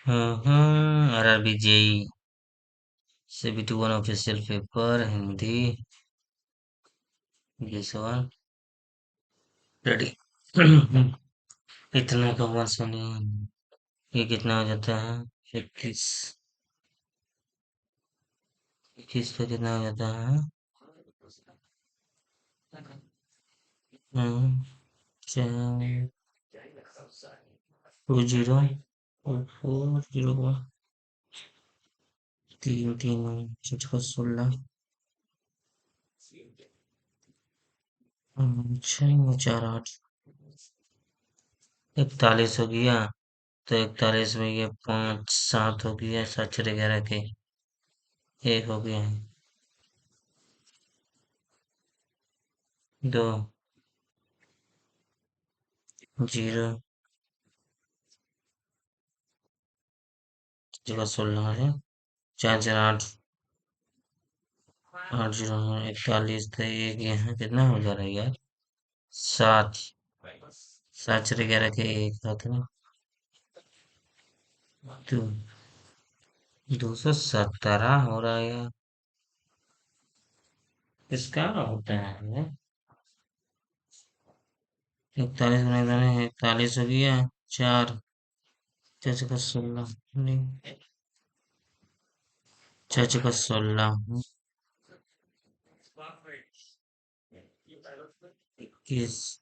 हम्म RRB JEE CBT1 official paper Hindi ये सवाल ready. इतना का वर्ष नहीं, ये कितना हो जाता है? 21। 21 का कितना हो जाता है? हम्म 20 4 0 तीन तीन 16 6 4 8 41 हो गया। तो 41 में ये 5 7 हो गया, 7 6 11 के एक हो गया, 2 0 जगह 16 है, 4 4 8 8 0 41 तो एक यहाँ कितना हो जा रहा है यार? 7 7 6 11 के एक साथ में तो 217 हो रहा है यार। इसका होता है 41 बनाए 41 हो गया, 4 4 का 16 नहीं, 4 का 16 21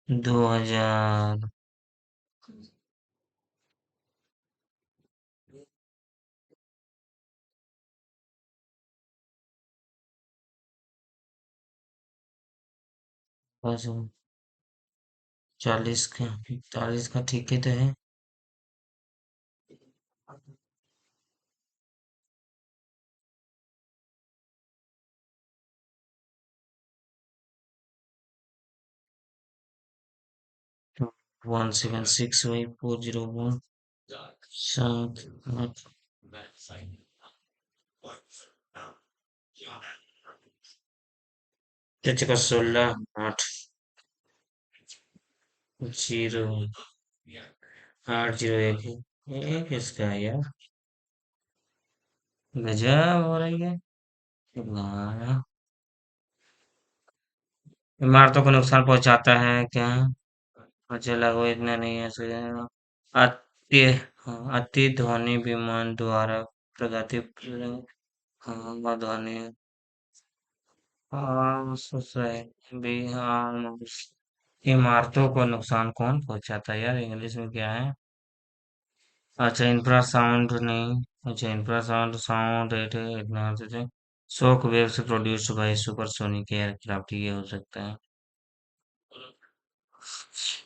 2000 बस 40 का 41 का ठीक है तो है। 176 वही 401 7 8 4 का 16 8 0 8 0 1 एक इसका है यार। गजब हो रही है। वाह। इमारतों को नुकसान पहुंचाता है क्या? अच्छा लगो इतना नहीं है अति अति ध्वनि विमान द्वारा प्रगति हाँ ध्वनि हाँ भी हाँ इमारतों को नुकसान कौन पहुंचाता है यार? इंग्लिश में क्या है? अच्छा इंफ्रासाउंड नहीं। अच्छा इंफ्रासाउंड साउंड रेट है इतना होता है। शॉक वेव से प्रोड्यूस्ड बाय सुपरसोनिक एयरक्राफ्ट ये हो सकता है।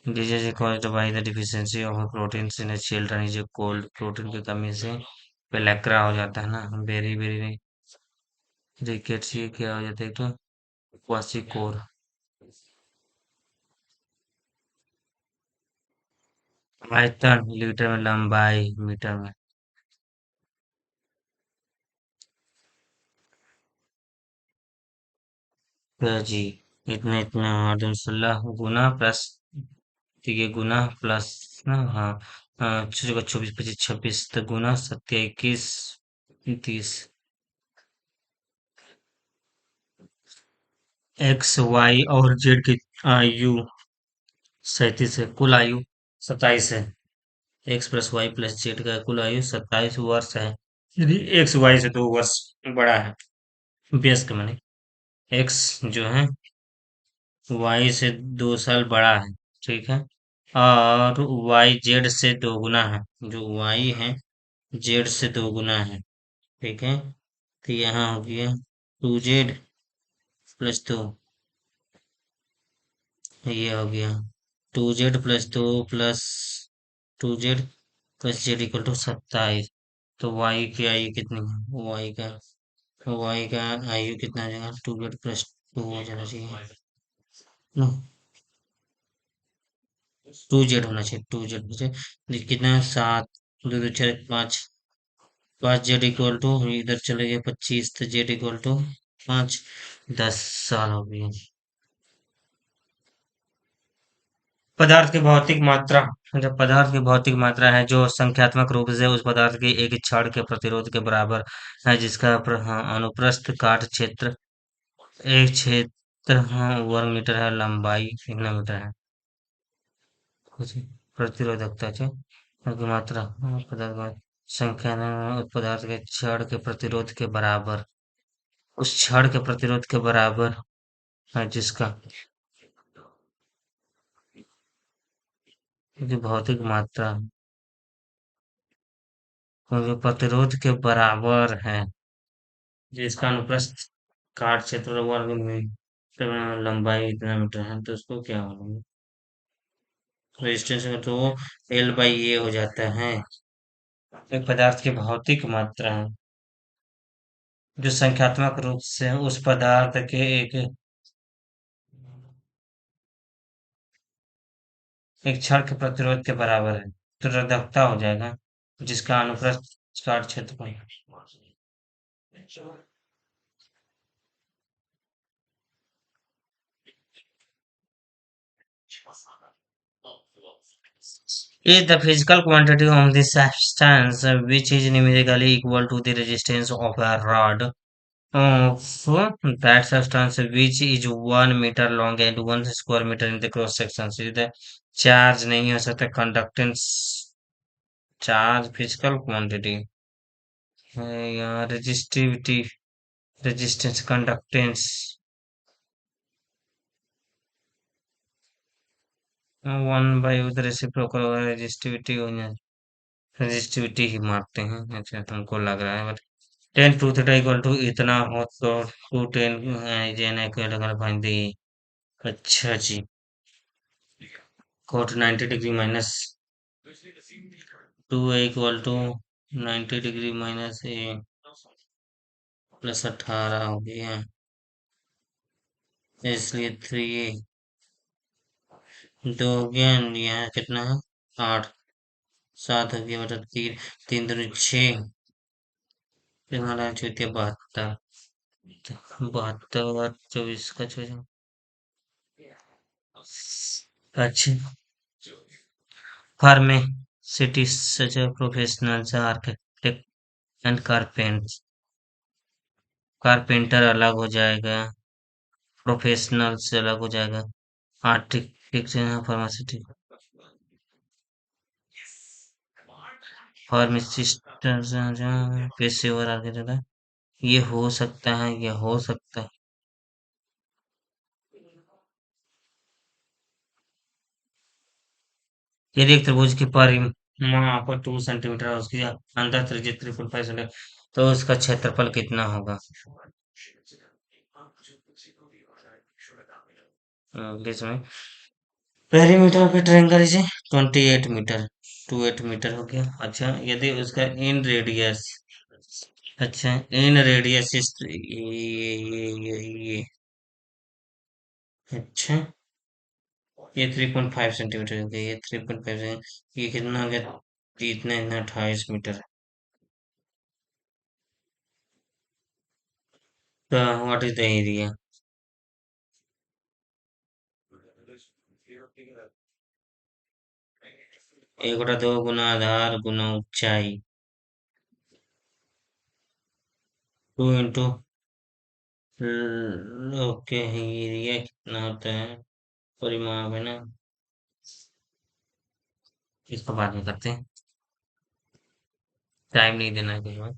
Disease is caused by the deficiency of proteins in a children is cold protein की कमी से पेलेक्रा हो जाता है ना, बेरी बेरी रिकेट्स ये क्या हो जाता है? तो क्वासिकोर। आयतन लीटर में, लंबाई मीटर में। तो जी इतना इतना 8 16 गुना प्लस, ठीक है गुना प्लस ना, हाँ 24 25 26 तो गुना 7 21 30 एक्स वाई और जेड की आयु 37 है, कुल आयु 27 है। X plus Y plus Z का कुल आयु 27 वर्ष है। यदि एक्स वाई से 2 वर्ष बड़ा है, व्यस्क माने एक्स जो है वाई से 2 साल बड़ा है, ठीक है, और वाई जेड से दोगुना है, जो वाई है जेड से दोगुना है, ठीक है। तो यहाँ हो गया 2Z + 2, ये हो गया 2Z + 2 प्लस 2Z + Z = 27। तो वाई की आयु कितनी है? वाई का आयु कितना हो जाएगा? 2Z + 2 हो जाना चाहिए, 2Z होना चाहिए, 2Z कितना है? 7 2 2 4 5 तो आज जेड इक्वल टू इधर चले गए 25, तो जेड इक्वल टू 5, 10 साल हो गए। पदार्थ की भौतिक मात्रा, जब पदार्थ की भौतिक मात्रा है जो संख्यात्मक रूप से उस पदार्थ के एक छड़ के प्रतिरोध के बराबर है जिसका अनुप्रस्थ काट क्षेत्र, एक क्षेत्र वर्ग मीटर है, लंबाई कितना मीटर है, कुछ प्रतिरोधकता की मात्रा, पदार्थ में संख्या उस पदार्थ के छड़ के प्रतिरोध के बराबर, उस छड़ के प्रतिरोध के बराबर है जिसका की भौतिक मात्रा जो प्रतिरोध के बराबर है जिसका अनुप्रस्थ काट क्षेत्र वर्ग में लंबाई इतना मीटर है, तो उसको क्या बोलेंगे? रेजिस्टेंस में तो एल बाई ए हो जाता है। एक पदार्थ की भौतिक मात्रा है जो संख्यात्मक रूप से उस पदार्थ के एक क्षण के प्रतिरोध के बराबर है, तो रोधकता हो जाएगा जिसका अनुप्रस्थ काट क्षेत्र is the physical quantity of the substance which is numerically equal to the resistance of a rod of that substance which is 1 meter long and 1 square meter in the cross section. सीधे charge नहीं हो सकता, conductance charge physical quantity है या resistivity, resistance conductance 1 by उधर reciprocal होगा, resistivity हो जाए, रेजिस्टिविटी ही मापते हैं। अच्छा हमको लग रहा है but 10 two theta equal to इतना हो तो 2 10 जेन इक्वल फाइंड दी। अच्छा जी, cot 90 degree minus 2 equal to 90 degree minus A plus 18 हो गया, इसलिए 3 दो हो गया, यहाँ कितना है 8, 7 हो गया, मतलब 3, 3 दूनी 6, हमारा चौथिया 72, 72 24 का 24। अच्छा, pharmacists such as professionals, architect and carpenter अलग हो जाएगा, प्रोफेशनल से अलग हो जाएगा, आर्टिस्ट फार्मासिस्ट, फार्मासिस्ट पेशेवर आर्किटेक्ट, ये हो सकता है, ये हो सकता है। यदि एक त्रिभुज की परिमाप पर 2 सेंटीमीटर और उसकी अंदर त्रिज्या 3.5 सेंटीमीटर, तो उसका क्षेत्रफल कितना होगा? इसमें perimeter of triangle is 28 metre, 28 metre हो गया। अच्छा, यदि उसका इन रेडियस, अच्छा इन रेडियस इस अच्छा, ये 3.5 सेंटीमीटर हो गया, ये 3.5, ये कितना हो गया, इतना इतना 28 मीटर। तो व्हाट इज द एरिया? एक बटा दो गुना आधार गुना ऊंचाई, 2 इंटू, ओके, एरिया कितना होता है, परिमाप है ना, इसको बाद में करते हैं, टाइम नहीं देना है कुछ।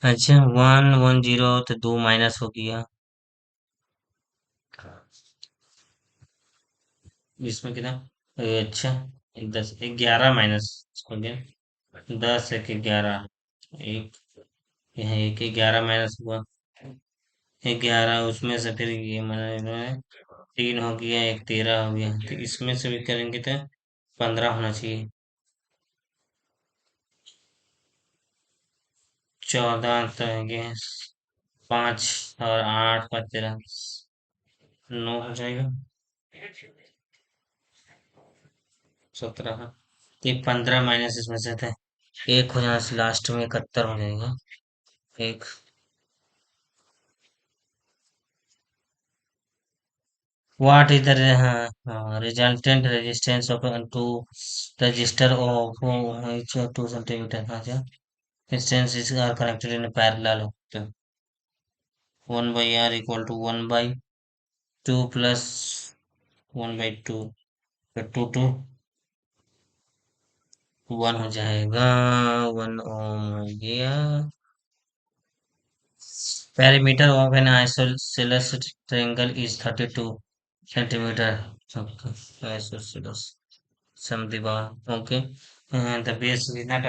अच्छा 110 तो 2 माइनस हो गया, इसमें कितना, अच्छा 10 11 माइनस हो गया, 10 1 11, एक यहाँ एक 11 माइनस हुआ, 11 उसमें से फिर ये मैंने 3 हो गया, एक 13 हो गया, तो इसमें से भी करेंगे तो 15 होना चाहिए, 14 तो है गया, 5 और 8 का 13, 9 हो जाएगा, 17, ये 15 माइनस इसमें से थे, एक हो जाने से लास्ट में 71 हो जाएगा। एक what is the resultant resistance of two register of 2 centimetre? अच्छा, instances are connected in a parallel. Okay. 1 by r equal to 1 by 2 plus 1 by 2, तो 2 1 हो जाएगा। 1 ओम हो गया। Perimeter of an isosceles triangle is 32 centimetre. Isosceles समद्विबाहु, okay. The base is not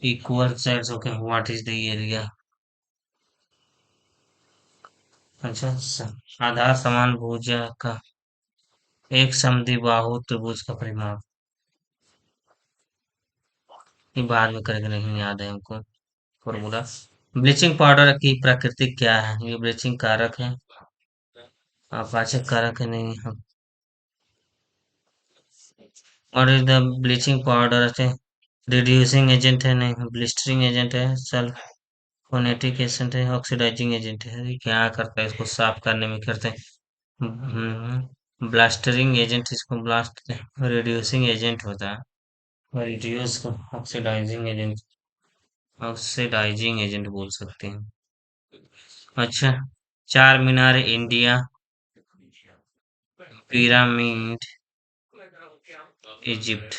equal sides, okay. What is the area? अच्छा, आधार समान भुजा का एक समद्विबाहु त्रिभुज का परिमाप। ये बाद में करेंगे, नहीं याद है हमको फॉर्मूला। ब्लीचिंग पाउडर की प्रकृति क्या है? ये ब्लीचिंग कारक है, अपाचक कारक है, नहीं हम। और द ब्लीचिंग पाउडर है रिड्यूसिंग एजेंट है, नहीं ब्लिस्टरिंग एजेंट है, सल्फोनेटिक एजेंट है, ऑक्सीडाइजिंग एजेंट है। ये क्या करता है? इसको साफ करने में करते हैं। ब्लास्टरिंग एजेंट, इसको ब्लास्ट रिड्यूसिंग एजेंट होता है। रिड्यूस को ऑक्सीडाइजिंग एजेंट बोल सकते हैं। अच्छा, Charminar India, pyramid Egypt.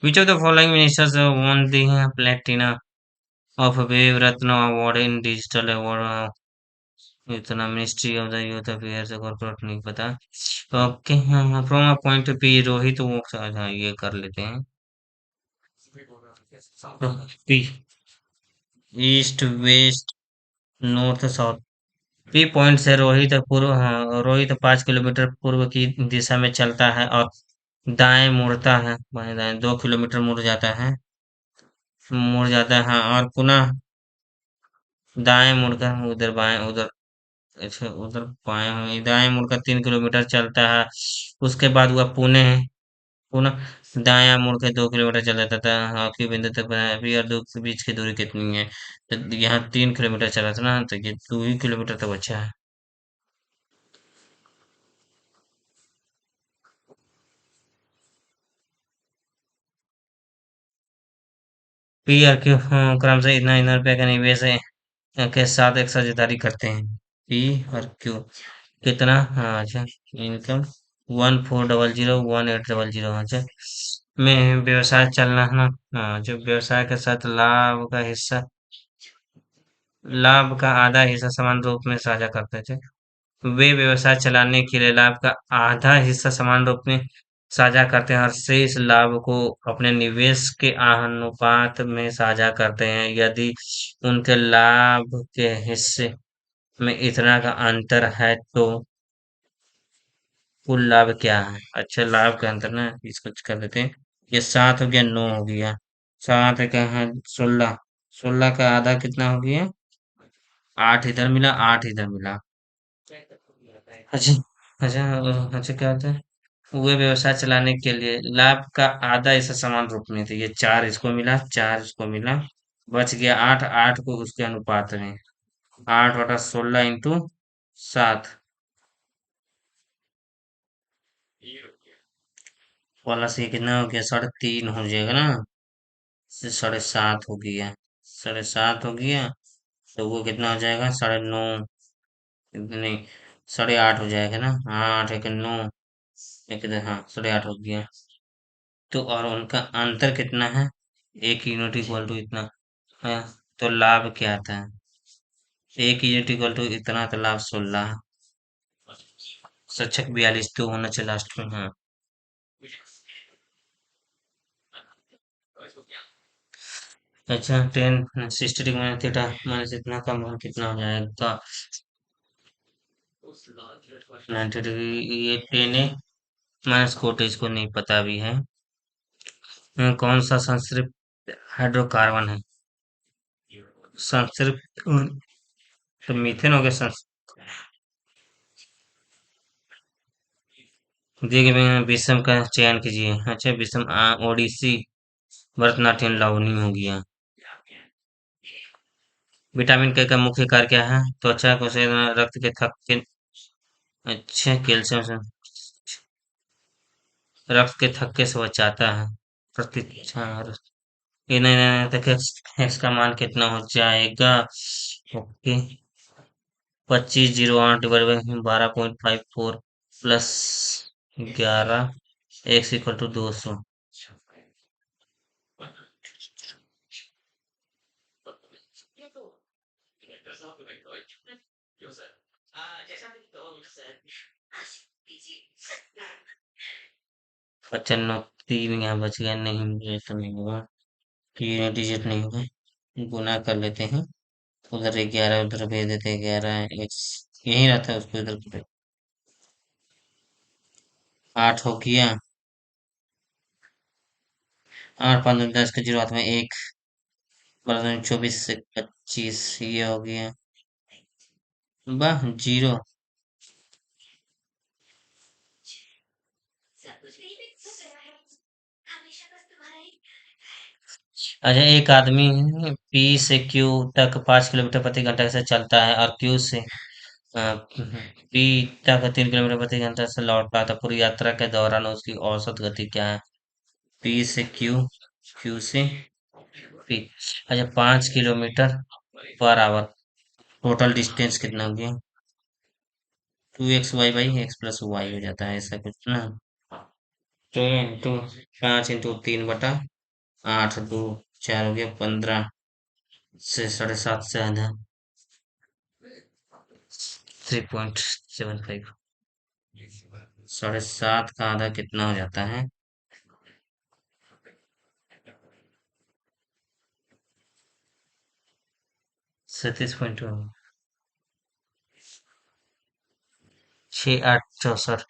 Which of the following ministers won the Platina of Wave Ratna Award in Digital Award? इतना ministry of the youth affairs corporate नहीं पता। Okay, from a point P Rohit वो, हाँ ये कर लेते हैं। P east west north south. P point से रोहित पूर्व, हाँ रोहित 5 किलोमीटर पूर्व की दिशा में चलता है और दाएं मुड़ता है, बाएं दाएं 2 किलोमीटर मुड़ जाता है, हाँ, और पुनः दाएं मुड़कर उधर बाएं उधर, अच्छा उधर बाएं, दाएं मुड़कर 3 किलोमीटर चलता है। उसके बाद वह पुनः दायां मुड़ के 2 किलोमीटर चल जाता था। हॉकी बिंदु तक बनाया भी, और दो के बीच की दूरी कितनी है? तो यहाँ 3 किलोमीटर चला था ना, तो ये 2 ही किलोमीटर तो बचा है। पी और क्यू, क्रम से इतना इतना रुपया का निवेश है के साथ एक साझेदारी करते हैं। पी और क्यू कितना? हाँ अच्छा, इनकम 1400 1800, अच्छा, में व्यवसाय चलना है ना। हाँ, जो व्यवसाय के साथ लाभ का आधा हिस्सा समान रूप में साझा करते थे। वे व्यवसाय चलाने के लिए लाभ का आधा हिस्सा समान रूप में साझा करते हैं और शेष लाभ को अपने निवेश के अनुपात में साझा करते हैं। यदि उनके लाभ के हिस्से में इतना का अंतर है तो कुल लाभ क्या है? अच्छा, लाभ का अंतर ना, इसको कर देते हैं। ये 7 हो गया, 9 हो गया। 7 का है 16, 16 का आधा कितना हो गया? 8 इधर मिला, 8 इधर मिला। अच्छा, अच्छा क्या होता है? वे व्यवसाय चलाने के लिए लाभ का आधा हिस्सा समान रूप में थे। ये 4 इसको मिला, 4 इसको मिला, बच गया 8, 8 को उसके अनुपात में। 8/16 इंटू 7 वाला से कितना हो गया? 3.5 हो जाएगा ना, 7.5 हो गया, 7.5 हो गया। तो वो कितना हो जाएगा? 9.5, नहीं 8.5 हो जाएगा ना। हाँ, 8 एक 9, एक इधर, हाँ 8.5 हो गया। तो और उनका अंतर कितना है? एक यूनिट इक्वल टू इतना है। तो लाभ क्या आता है? एक यूनिट इक्वल टू इतना, तो लाभ 16। शिक्षक 42 तो होना चाहिए लास्ट में, हाँ। अच्छा, 10 60 माइनस थीटा माइनस इतना का मान कितना हो जाएगा? 90 डिग्री। ये 10 है माइनस कोट, इसको नहीं पता भी है। कौन सा संतृप्त हाइड्रोकार्बन है? संतृप्त, तो मीथेन हो गया। दिए गए में विषम का चयन कीजिए। अच्छा, विषम ओडिसी भरतनाट्यम लावनी हो गया। विटामिन के का मुख्य कार्य क्या है? त्वचा को से रक्त के थक्के। अच्छा, कैल्शियम से रक्त के थक्के से बचाता है। अच्छा, ये नहीं नहीं देखिए इसका मान कितना हो जाएगा। Okay, 2508 divide by 12.54 plus 11 X equal to 200। अच्छा, नौ तीन यहाँ बच गया, नहीं ये तो नहीं होगा, ये डिजिट नहीं होगा। गुना कर लेते हैं, उधर 11 उधर भेज देते हैं, 11 एक्स यही रहता है, उसको इधर कर 8 हो गया। 8 5 10 के जीरो हाथ में एक, बराबर 24 से 25 ये हो गया। वाह, जीरो। अच्छा, एक आदमी पी से क्यू तक 5 किलोमीटर प्रति घंटा से चलता है और क्यू से पी तक 3 किलोमीटर प्रति घंटा से लौटता है, तो पूरी यात्रा के दौरान उसकी औसत गति क्या है? पी से क्यू, क्यू से पी। अच्छा, 5 kilometre per hour, total distance कितना हो गया? 2xy/x+y हो जाता है ऐसा कुछ ना। तो इंटू 5 इंटू 3/8, 2 4 हो गया 15 से 7.5 से आधा 3.75। 7.5 का आधा कितना हो जाता है? 37.2। 6 8 64।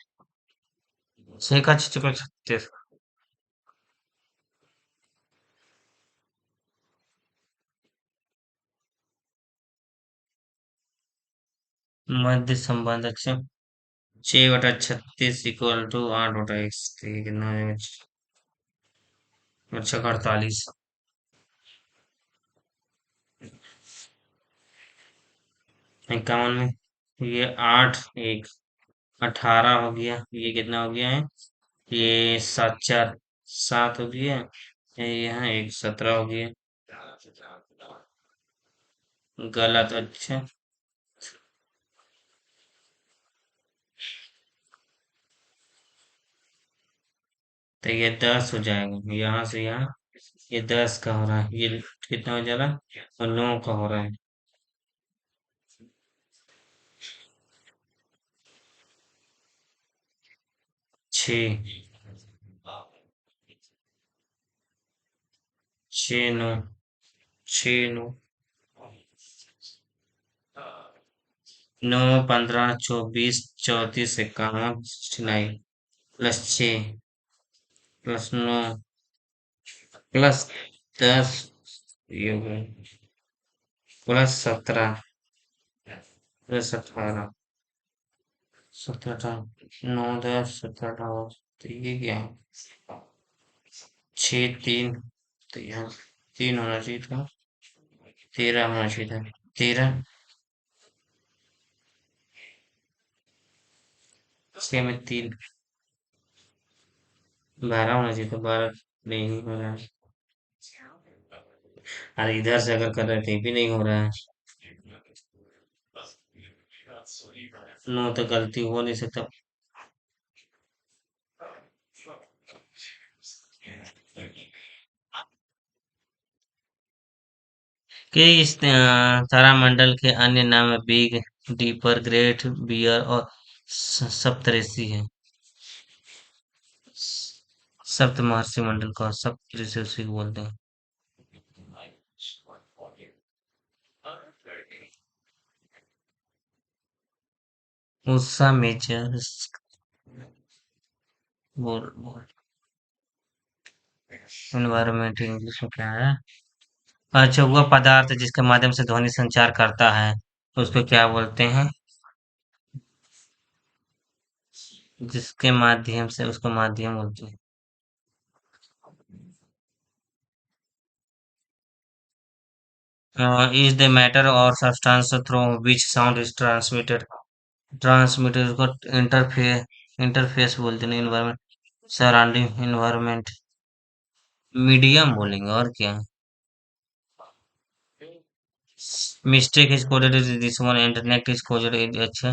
6 का 6 36। मध्य संबंध। अच्छा, 6/36 इक्वल टू 8/x, कितना हो जाएगा? अच्छा, 48। 51 में ये 8 1 18 हो गया, ये कितना हो गया है? ये 7 4 7 हो गया, ये यहाँ एक 17 हो गया। गलत। अच्छा, तो ये 10 हो जाएगा यहाँ से यहाँ। ये 10 का हो रहा है, ये कितना हो जा रहा है? और 9 का हो रहा है। 6 6 9 6 9 9 15 24 34 51 69 +6 +9 +10, ये हो गया, +17 +18 17 18 9 10 17 18, तो ये क्या? 6 3, तो यहाँ 3 होना चाहिए था, 13 होना चाहिए था। 13, 6 में 3, 12 होना चाहिए था, 12 नहीं हो रहा है। अरे इधर से अगर कर रहे थे भी नहीं हो रहा है। 9 तो गलती हो नहीं सकता। कि इस तारामंडल के अन्य नाम है बिग डीपर, ग्रेट बियर और सप्तऋषि है। सप्तमहर्षि मंडल का सप्तऋषि उसी को बोलते हैं। उषा मेजर, बोल एनवायरमेंट इंग्लिश में क्या है? अच्छा, वह पदार्थ जिसके माध्यम से ध्वनि संचार करता है उसको क्या बोलते हैं? जिसके माध्यम से उसको माध्यम बोलते हैं। इज द मैटर और substance through which sound is transmitted. Transmitted को इंटरफेस इंटरफेस बोलते हैं, इन्वायरमेंट, सराउंडिंग इन्वायरमेंट, मीडियम बोलेंगे और क्या। Mistake is coded this one internet is coded. अच्छा,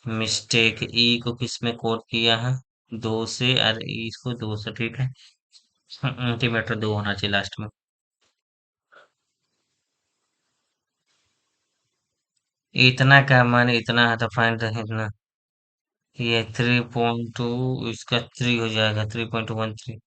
मिस्टेक ई को किस में कोड किया है? दो से, और ई इसको दो से, ठीक है। अल्टीमेटर दो होना चाहिए लास्ट में। इतना क्या माने, इतना है तो फाइंड इतना। ये 3.2, इसका 3 हो जाएगा, 3.13।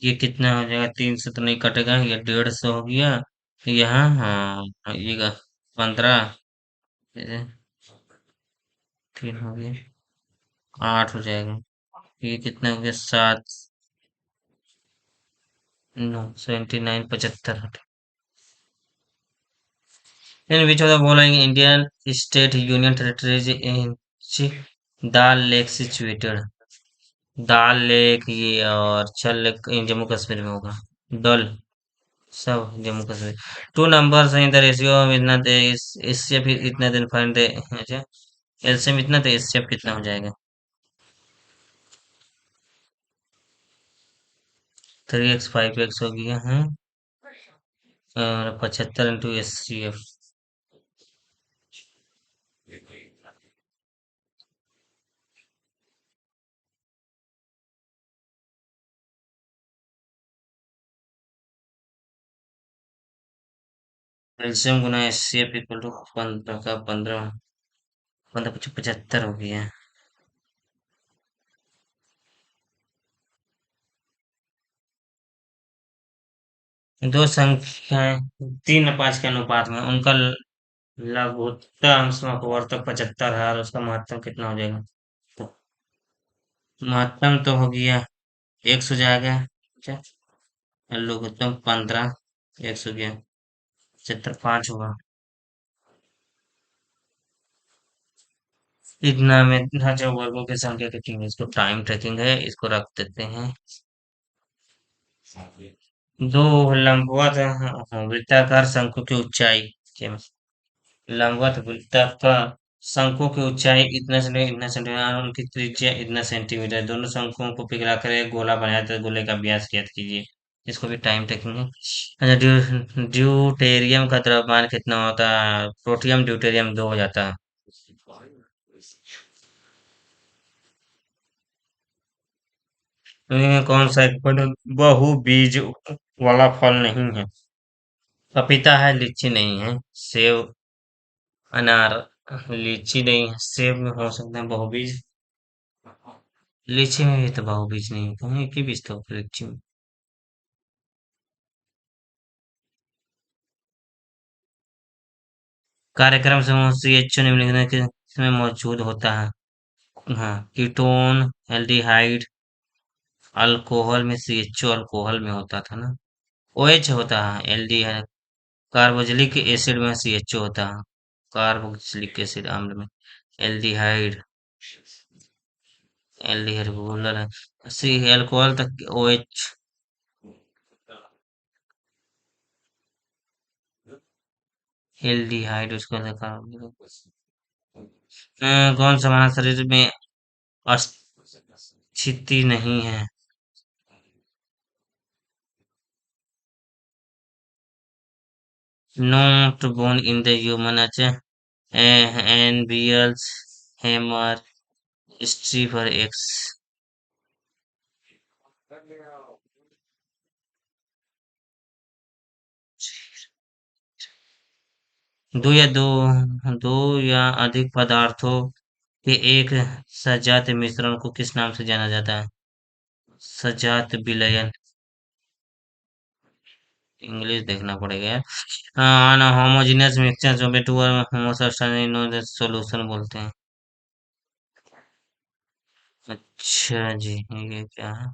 ये कितना हो जाएगा? 3 से तो नहीं कटेगा, ये 150 हो गया। यहाँ हाँ ये 15, 3 हो गया, 8 हो जाएगा। ये कितना हो गया? 7, 9, 79, 75। In which of the following Indian state union territories in Dal Lake situated? Dal lake ये और चल लेक इन जम्मू कश्मीर में होगा। डल सब Jammu Kashmir. Two numbers in the ratio इतना दे इससे फिर इतना दिन फाइंड दे। अच्छा, एलसीएम इतना तो इससे कितना हो जाएगा? 3x 5x हो गया है, और 75 into S C F. LCM गुना S C F equal to 15 का 15, 15 × 75 हो गया। दो संख्याएं 3 और 5 के अनुपात में उनका लघुत्तम समवर्तक 75 है, और उसका महत्तम कितना हो जाएगा? तो महत्तम तो हो गया 100 जाएगा। अच्छा, लघुत्तम 15, 100 गया, 75 5 होगा। इतना में ढांचा वर्गों की संख्या कितनी है? इसको टाइम ट्रैकिंग है, इसको रख देते हैं। दो लंबवत वृत्ताकार शंकु की ऊंचाई, लंबवत वृत्ताकार शंकु की ऊंचाई इतना सेंटीमीटर, इतना सेंटीमीटर, और उनकी त्रिज्या इतना सेंटीमीटर। दोनों शंकुओं को पिघलाकर एक गोला बनाया तो गोले का व्यास ज्ञात कीजिए। इसको भी टाइम टेकिंग है। अच्छा, ड्यूटेरियम का द्रव्यमान कितना होता है? प्रोटियम ड्यूटेरियम 2 हो जाता है। इनमें कौन सा एक बहुबीज वाला फल नहीं है? पपीता है, लीची नहीं है, सेब, अनार, लीची नहीं है, सेब में हो सकता है बहुबीज। लीची में भी तो बहुबीज नहीं होता है, एक ही बीज तो होता है लीची में। कार्यक्रम समूह CH निम्नलिखित में किसमें मौजूद होता है? हाँ, कीटोन, एल्डिहाइड, अल्कोहल में CHO अल्कोहल में होता था ना। OH होता है एल्डिहाइड। कार्बोक्सिलिक एसिड में CHO होता है, कार्बोक्सिलिक एसिड अम्ल में। एल्डिहाइड, एल्डिहाइड बोलर है। सी अल्कोहल तक OH। एल्डिहाइड उसको देखा। कौन सा हमारा शरीर में स्थिति नहीं है? Not born in the human, अच्छा, एनबीएल्स, हैमर, स्ट्रीफर एक्स। 2 या अधिक पदार्थों के एक सजातीय मिश्रण को किस नाम से जाना जाता है? सजात विलयन। इंग्लिश देखना पड़ेगा यार। होमोजेनियस मिक्सचर जो टू होमोसब्स्टेंस सॉल्यूशन बोलते हैं। अच्छा जी, ये क्या है?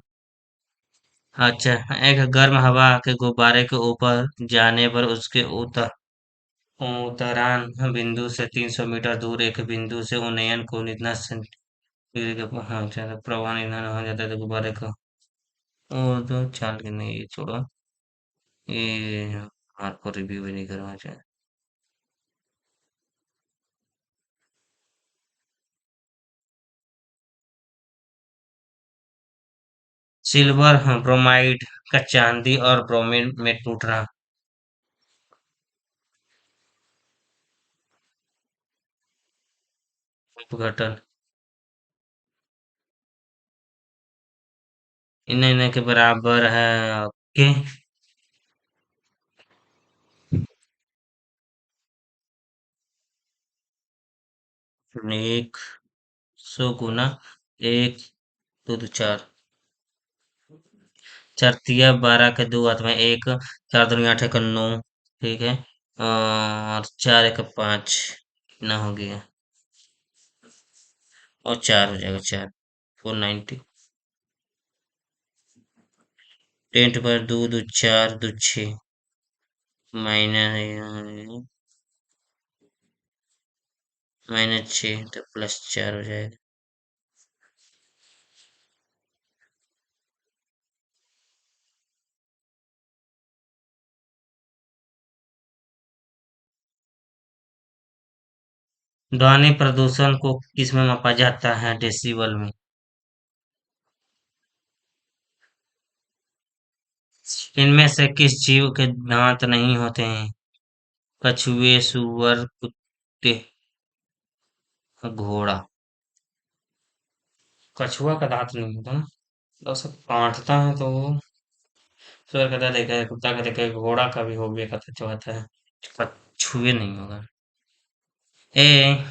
अच्छा, एक गर्म हवा के गुब्बारे के ऊपर जाने पर उसके उतरान बिंदु से 300 मीटर दूर एक बिंदु से उन्नयन को इतना डिग्री के हाँ ज्यादा प्रवाह ईंधन हो जाता है तो गुब्बारे का और तो चाल के नहीं ये छोड़ो। ये आपको रिव्यू भी नहीं करना चाहिए। सिल्वर हाँ, ब्रोमाइड का चांदी और ब्रोमीन में टूटना। अपघटन। इन्हें इन्हें के बराबर है। ओके। एक सौ गुना एक दो दो चार। चार तिया 12 के दो हाथ में एक। चार दूनी आठ एक नौ। ठीक है। और चार एक पाँच। कितना हो गया? और चार हो जाएगा चार। 490। टेंट पर दो दो चार दो छः। माइनस माइनस छः तो प्लस चार हो जाएगा। ध्वनि प्रदूषण को किसमें मापा जाता है? डेसिबल में। इनमें से किस जीव के दांत नहीं होते हैं? कछुए, सुअर, कुत्ते, घोड़ा। कछुआ का दांत नहीं होता ना। तो उसे काटता है तो वो सुअर का दांत देखा है, कुत्ता का देखा है, घोड़ा का भी हो गया का तो होता है। कछुए नहीं होगा। ए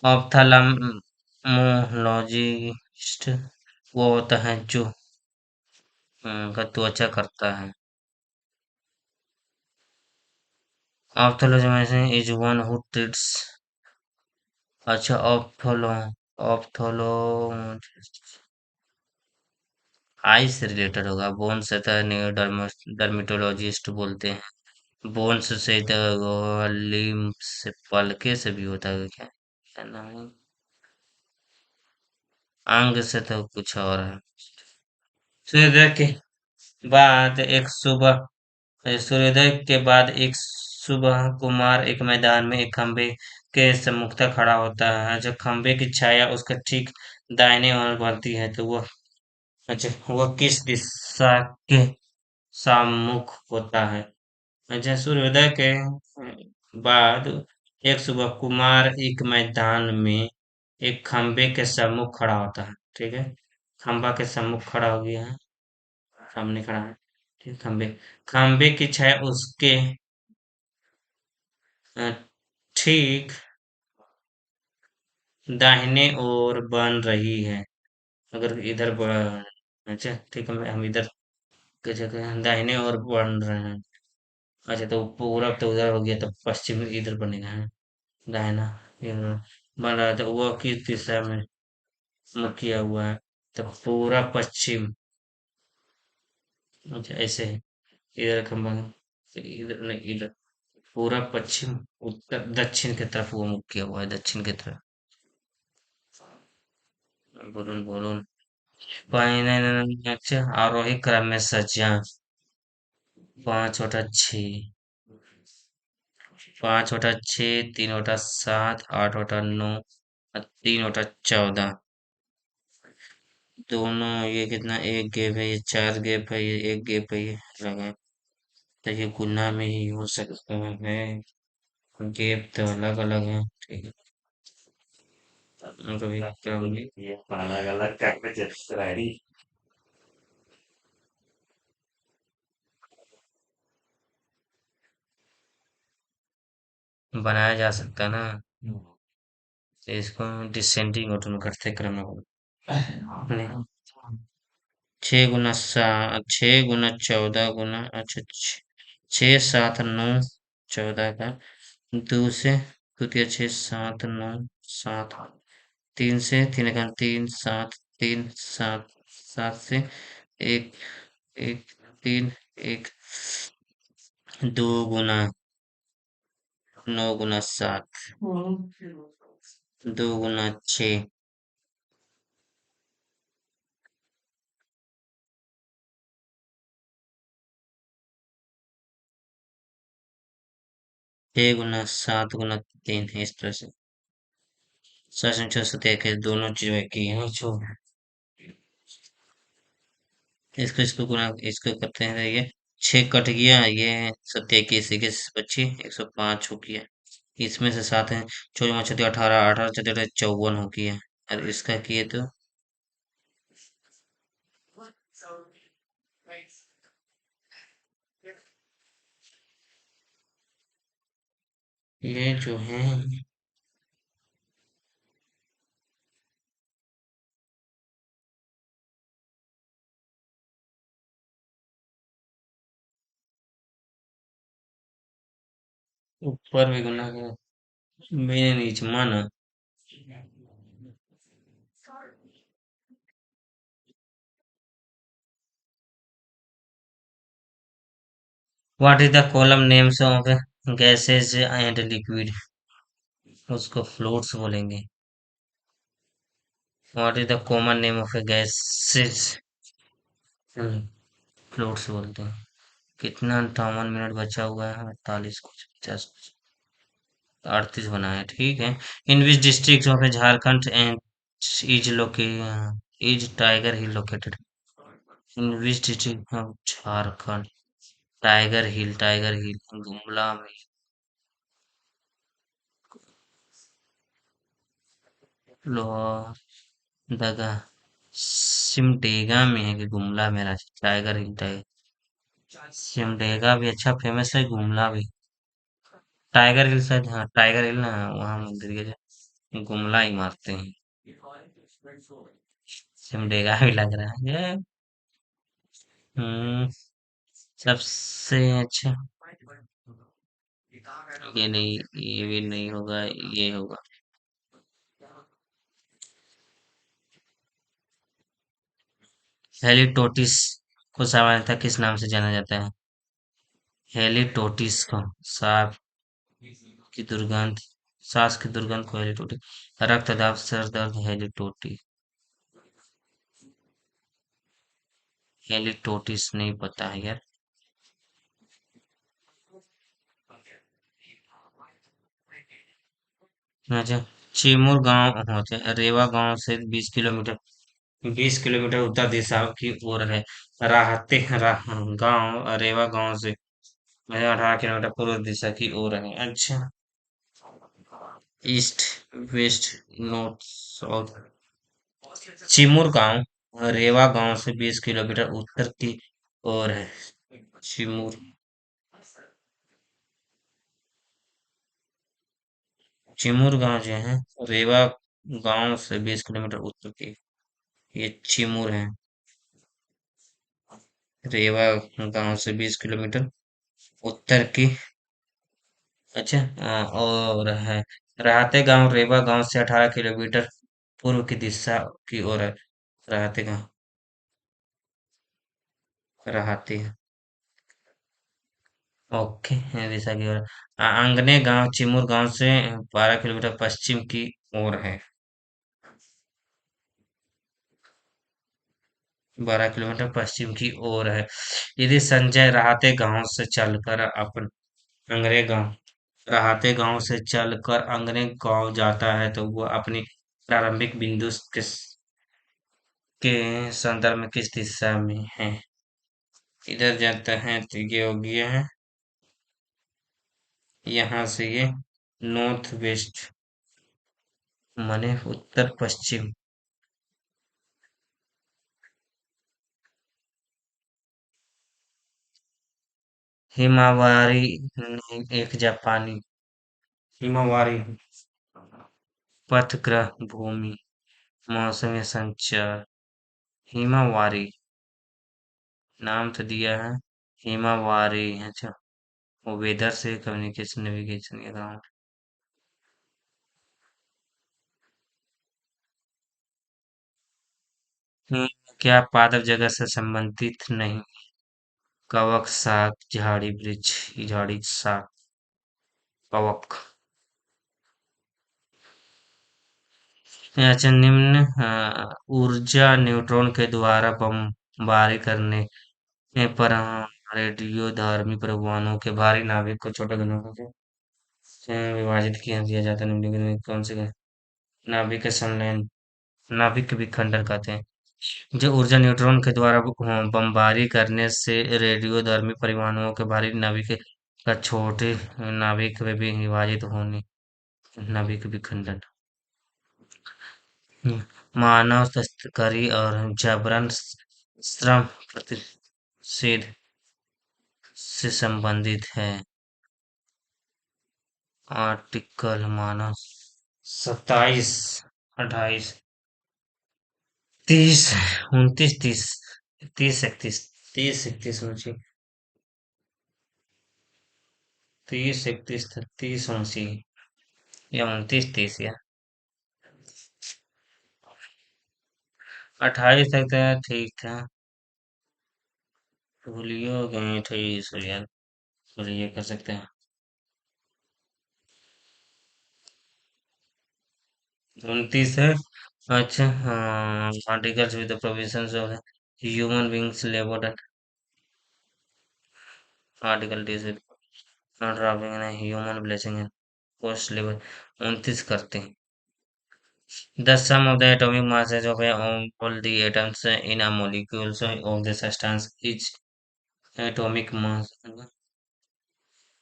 ऑप्थाल्मोलॉजिस्ट वो होता है जो का त्वचा करता है। Ophthalmologist is one who treats. अच्छा ऑप्थोलॉजिस्ट आई से रिलेटेड होगा। बोन से तो डर्मेटोलॉजिस्ट बोलते हैं। बोन्स से तो लिम्ब से पलके से भी होता है क्या? क्या नाम है? अंग से तो कुछ और है। सूर्योदय के बाद एक सुबह सूर्योदय के बाद एक सुबह कुमार एक मैदान में एक खंबे के सम्मुखता खड़ा होता है। जब खंबे की छाया उसका ठीक दाहिने ओर बढ़ती है तो वह अच्छा वह किस दिशा के सम्मुख होता है? अच्छा, सूर्योदय के बाद एक सुबह कुमार एक मैदान में एक खंबे के सम्मुख खड़ा होता है। ठीक है। खंबा के सम्मुख खड़ा हो गया है। सामने खड़ा है। ठीक, खंबे खंबे की छाया उसके अ, ठीक दाहिने ओर बन रही है। अगर इधर अच्छा ठीक है, हम इधर की जगह दाहिने ओर बन रहे हैं। अच्छा तो पूरब तो उधर हो गया तो पश्चिम इधर बनेगा है। दाहिना इधर बन रहा है तो वो किस दिशा में मुख किया हुआ है? तो पूरा पश्चिम। अच्छा ऐसे है। इधर खंबा तो इधर नहीं इधर पूरा पश्चिम उत्तर दक्षिण की तरफ वो मुख किया हुआ है दक्षिण की तरफ। बोलून बोलून अच्छा आरोही क्रम में सज्जा। पांच बटा छ। पांच बटा छ, तीन बटा सात, आठ बटा नौ और तीन बटा 14। दोनों ये कितना एक गैप है, ये चार गैप है, ये एक गैप है, ये लगा तो ये गुना में ही हो सकता है। गैप तो अलग अलग है। ठीक है। अभी क्या होगी? ये अलग अलग करके बनाया जा सकता है ना। तो इसको डिसेंडिंग ऑर्डर में करते क्रम में नहीं। छः गुना 14 गुना अच्छा 6 7 9 14 का दो से दो तिया 6 7 9 7 तीन से तीन का 3 7 से एक एक 3 1 दो गुना 9 गुना 7 2 गुना 6 6 गुना 7 गुना 3 इस तरह से 6 6 दोनों चीजों की है जो इसको गुना इसको करते हैं ये 6 कट गया ये 7 21 21 25 105 हो गया इसमें से 7 है 14 5 18 18 54 हो गया और इसका किए तो ये जो है ऊपर भी गुना है मैंने नीचे माना what is the column names of gases and liquid उसको फ्लोट्स बोलेंगे what is the common name of gases floats बोलते हैं कितना 58 मिनट बचा हुआ है 48 कुछ 50 38 बना है ठीक है in which district of Jharkhand and is located is Tiger Hill located in which district of Jharkhand Tiger Hill Gumla में लोहरदगा सिमडेगा में है कि गुमला में टाइगर हिल टाइगर सिमडेगा भी अच्छा फेमस है गुमला भी टाइगर हिल शायद हाँ टाइगर हिल ना वहाँ मंदिर के गुमला ही मारते हैं सिमडेगा भी लग रहा है ये हम्म सबसे अच्छा ये नहीं ये भी नहीं होगा ये होगा हेलिटोटिस को सामान्यतः किस नाम से जाना जाता है हेलिटोटिस को सांप की दुर्गंध सांस की दुर्गंध को हेलिटोटिस रक्त दाब सर दर्द हेलिटोटिस हेलिटोटिस नहीं पता है यार अच्छा चिमूर गांव होते रेवा गांव से 20 किलोमीटर उत्तर दिशा की ओर है गांव रेवा गांव से 18 किलोमीटर पूर्व दिशा की ओर है अच्छा east west north south Chimur गांव रेवा गांव से 20 किलोमीटर उत्तर की ओर है चिमूर चिमूर गांव जो है रेवा गांव से 20 किलोमीटर उत्तर की ये चिमूर है रेवा गांव से 20 किलोमीटर उत्तर की अच्छा और है राहते गांव रेवा गांव से 18 किलोमीटर पूर्व की दिशा की ओर है राहते गांव राहते ओके दिशा की ओर आंगने गांव चिमूर गांव से 12 किलोमीटर पश्चिम की ओर है 12 किलोमीटर पश्चिम की ओर है यदि संजय राहते गांव से चलकर अपन अंगरे गांव राहते गांव से चलकर अंगरे गांव जाता है तो वो अपनी प्रारंभिक बिंदु के संदर्भ में किस दिशा में है इधर जाता है तो ये हो गया है यहाँ से ये नॉर्थ वेस्ट माने उत्तर पश्चिम हिमावारी नहीं, एक जापानी हिमावारी पथग्रह भूमि मौसमी संचार हिमावारी नाम तो दिया है हिमावारी। अच्छा, वो वेदर से कम्युनिकेशन नेविगेशन के काम। हम्म, क्या पादप जगत से संबंधित नहीं? कवक, साग, झाड़ी वृक्ष, झाड़ी साग, कवक। अच्छा, निम्न ऊर्जा न्यूट्रॉन के द्वारा बमबारी करने पर रेडियोधर्मी परमाणु के भारी नाभिक को छोटे कणों से विभाजित किया दिया जाता है। निम्नलिखित में कौन से नाभिक के संलयन, नाभिक के विखंडन कहते हैं? जो ऊर्जा न्यूट्रॉन के द्वारा बमबारी करने से रेडियोधर्मी परमाणुओं के भारी नाभिक का छोटे नाभिक में भी विभाजित होने, नाभिक विखंडन। मानव तस्करी और जबरन श्रम प्रतिषेध से संबंधित है। आर्टिकल मानव 27, 28, 30, 29, 30, 30, 31, 30, 31 मुझे 30, 31, 30, 29 या 29, 30 या 28 तक तो ठीक है। भूलियो गए थे सो यार, ये कर सकते हैं। 29 है। अच्छा, हाँ, articles with the provisions of human beings labour and article deals with not drafting and human blessing and post labour 29 करते हैं। The sum of the atomic masses of all the atoms in a molecule of the substance is atomic mass.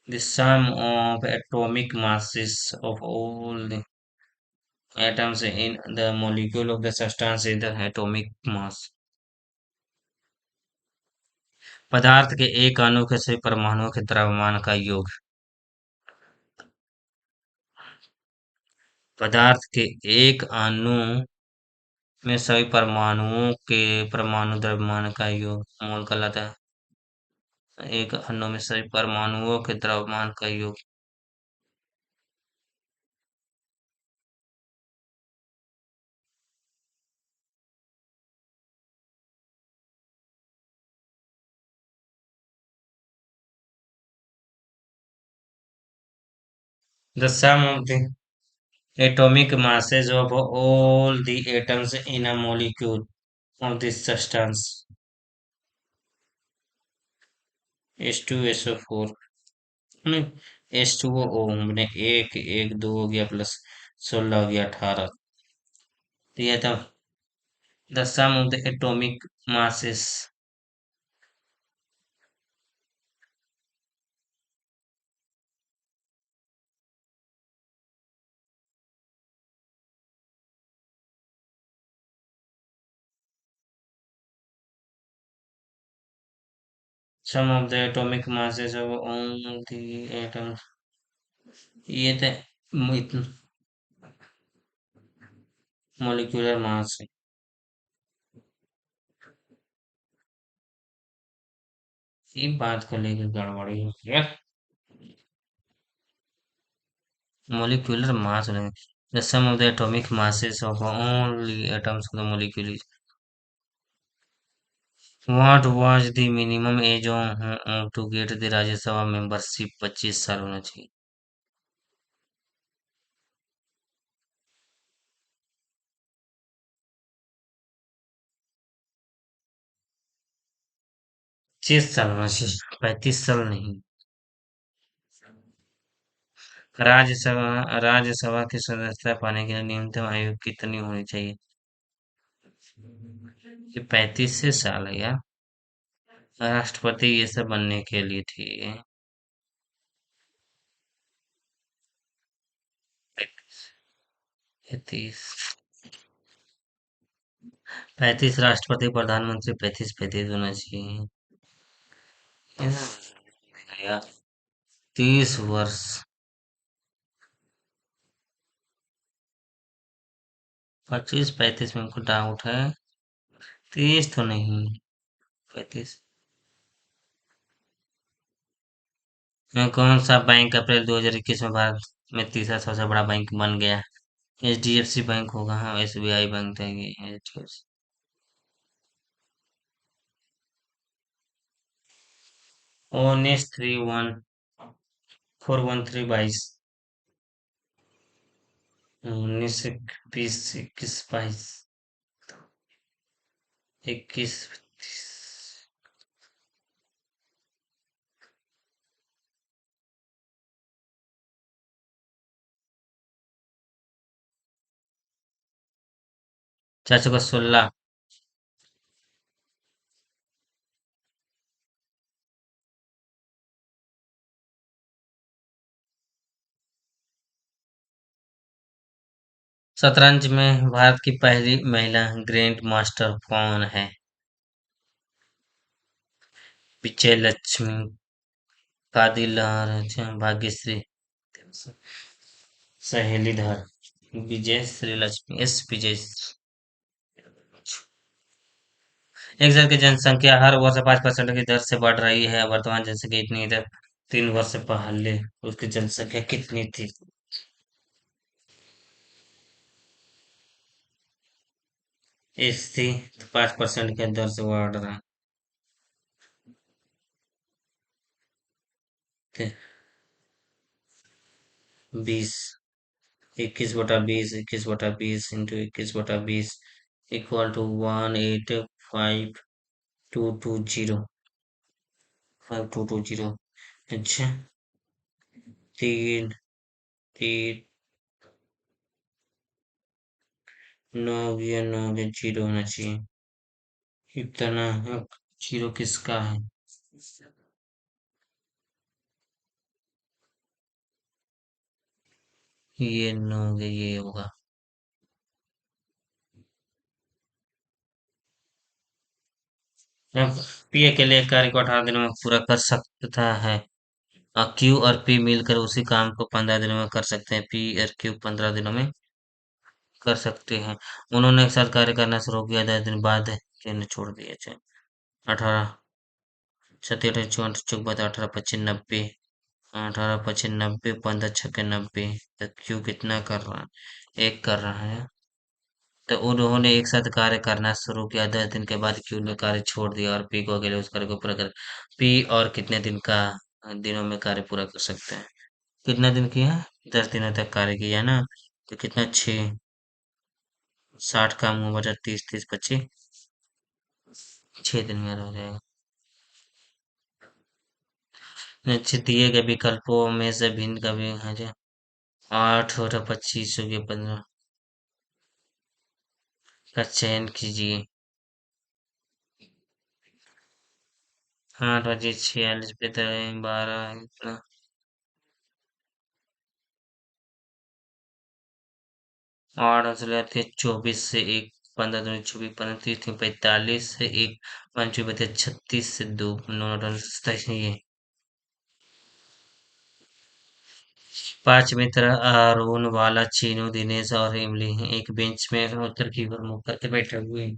The sum of atomic masses of all the atoms in the molecule of the substance is the atomic mass. पदार्थ के एक अणु के सभी परमाणुओं के द्रव्यमान का योग। पदार्थ के एक अणु में सभी परमाणुओं के परमाणु द्रव्यमान का योग मोल कहलाता है। एक अणु में सभी परमाणुओं के द्रव्यमान का योग। The sum of the atomic masses of all the atoms in a molecule of this substance H2SO4 नहीं, H2O मैंने एक एक दो हो गया प्लस 16 हो गया 18। तो ये था the sum of the atomic masses, sum of the atomic masses of all the atoms, ये थे मोलिकुलर मास। ये बात को लेकर गड़बड़ी है यार। Molecular mass नहीं, the sum of the atomic masses of all the atoms of the molecule is what was the minimum age to get the Rajya Sabha membership? 25 साल होना चाहिए। पच्चीस साल होना चाहिए, 35 साल नहीं। राज्यसभा की सदस्यता पाने के लिए न्यूनतम आयु कितनी होनी चाहिए? ये 35 से साल है यार। राष्ट्रपति ये सब बनने के लिए थी। 35, 35 राष्ट्रपति प्रधानमंत्री 35 होना चाहिए यार। 30 वर्ष। 25, 35 में हमको डाउट है। 30 तो नहीं, 35। कौन सा बैंक अप्रैल 2021 में भारत में तीसरा सबसे बड़ा बैंक बन गया? HDFC बैंक होगा। हाँ, SBI बैंक था ये HDFC। 1931 413 22। 19 20 21 22। 21 32। चार चौका 16। शतरंज में भारत की पहली महिला ग्रैंड मास्टर कौन है? विजय लक्ष्मी, कादिर, भाग्यश्री, सहेली धर। विजय श्री लक्ष्मी, विजय। एक जन की जनसंख्या हर वर्ष 5% की दर से बढ़ रही है। वर्तमान जनसंख्या इतनी दर 3 वर्ष पहले उसकी जनसंख्या कितनी थी? इस थी 5% की दर से बढ़ रहा थे। 20। 21/20 इंटू 21/20 इक्वल टू 185,220। 5220। अच्छा। तीन। तीन। नौ 0 होना चाहिए। इतना जीरो किसका है? ये नौ ये होगा। अब पी अकेले एक कार्य को 18 दिनों में पूरा कर सकता है। क्यू और पी मिलकर उसी काम को 15 दिनों में कर सकते हैं। पी और क्यू 15 दिनों में कर सकते हैं। उन्होंने एक साथ कार्य करना शुरू किया, 10 दिन बाद इन्हें छोड़ दिया जाए। 18 सत्तर चौवन चौक 18 25 90। 18 25 90, 15 6 90। तो क्यू कितना कर रहा है? एक कर रहा है। तो उन्होंने एक साथ कार्य करना शुरू किया, 10 दिन के बाद क्यू ने कार्य छोड़ दिया और पी को अकेले उस कार्य को पूरा कर। पी और कितने दिनों में कार्य पूरा कर सकते हैं? कितना दिन किया? 10 दिनों तक कार्य किया ना। तो कितना? 60 का मुंह बचा, 30 30 25। 6 दिन में हो जाएगा। नीचे दिए गए विकल्पों में से भिन्न का भी है जो 8 और 25 हो गया 15 का चयन कीजिए। 8 बजे 46 पे 12 इतना। 8 से 24 से 1। 15 दूनी 24, 15 3 45 से 1। 5 बचे 36 से 2। 9 ये 5 मित्र अरुण वाला चीनू दिनेश और इमली हैं, एक बेंच में उत्तर की ओर मुख करके बैठे हुए हैं।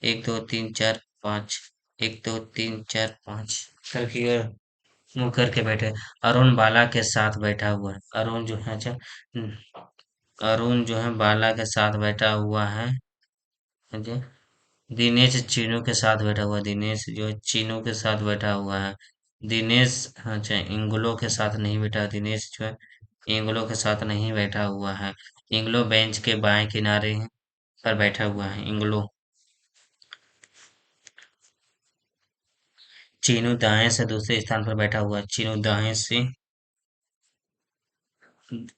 1 2 3 4 5। 1 2 3 4 5 उत्तर की ओर मुंह करके बैठे। अरुण बाला के साथ बैठा हुआ है। अरुण जो है अरुण जो है बाला के साथ बैठा हुआ है। समझे? दिनेश चीनू के साथ बैठा हुआ है। दिनेश जो है चीनू के साथ बैठा हुआ है। दिनेश, अच्छा, इंगलों के साथ नहीं बैठा। दिनेश जो है इंगलों के साथ नहीं बैठा हुआ है। इंगलो बेंच के बाएं किनारे पर बैठा हुआ है। इंगलो। चीनू दाएं से दूसरे स्थान पर बैठा हुआ है। चीनू दाएं से।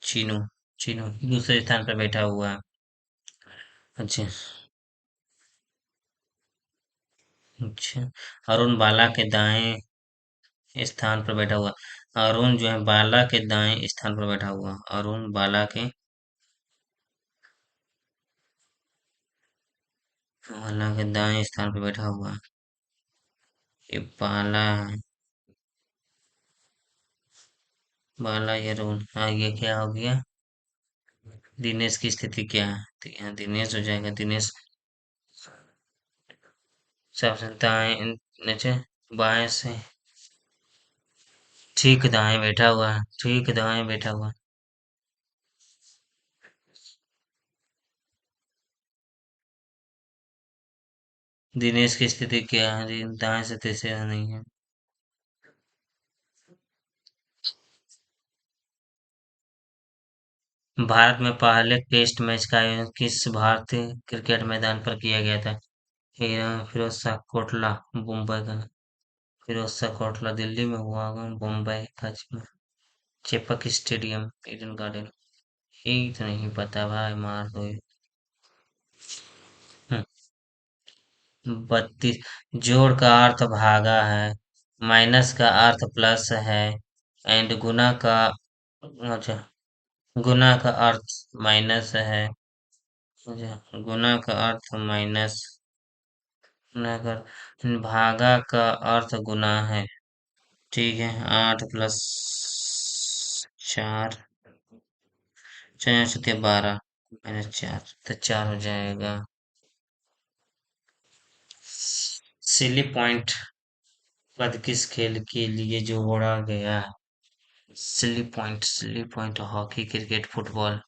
चीनू। चीनू दूसरे स्थान पर बैठा हुआ है। अच्छा। अच्छा। अरुण बाला के दाएं स्थान पर बैठा हुआ। अरुण जो है बाला के दाएं स्थान पर बैठा हुआ। अरुण बाला के दाएं स्थान पर बैठा हुआ। ये बाला है। बाला ये अरुण, हाँ, ये क्या हो गया? दिनेश की स्थिति क्या है? तो यहाँ दिनेश हो जाएगा। दिनेश सबसे दाएं नीचे, बाएं से ठीक दाएं बैठा हुआ है, ठीक दाएं बैठा हुआ है। दिनेश की स्थिति क्या है जी? दाएं से तीसरे नहीं है। भारत में पहले टेस्ट मैच का आयोजन किस भारतीय क्रिकेट मैदान पर किया गया था? फिरोज शाह कोटला, मुंबई का। फिरोज शाह कोटला दिल्ली में हुआ होगा, मुंबई का चेपक स्टेडियम, ईडन गार्डन। यही तो नहीं पता भाई, मार दो। 32। जोड़ का अर्थ भागा है, माइनस का अर्थ प्लस है, एंड गुना का, अच्छा, गुना का अर्थ माइनस है। अच्छा, गुना का अर्थ माइनस, गुना का, भागा का अर्थ गुना है। ठीक है, 8 + 4, 4×7 = 12, -4 तो 4 हो जाएगा। सिली पॉइंट पद किस खेल के लिए जोड़ा गया है? Silly point hockey, cricket, football.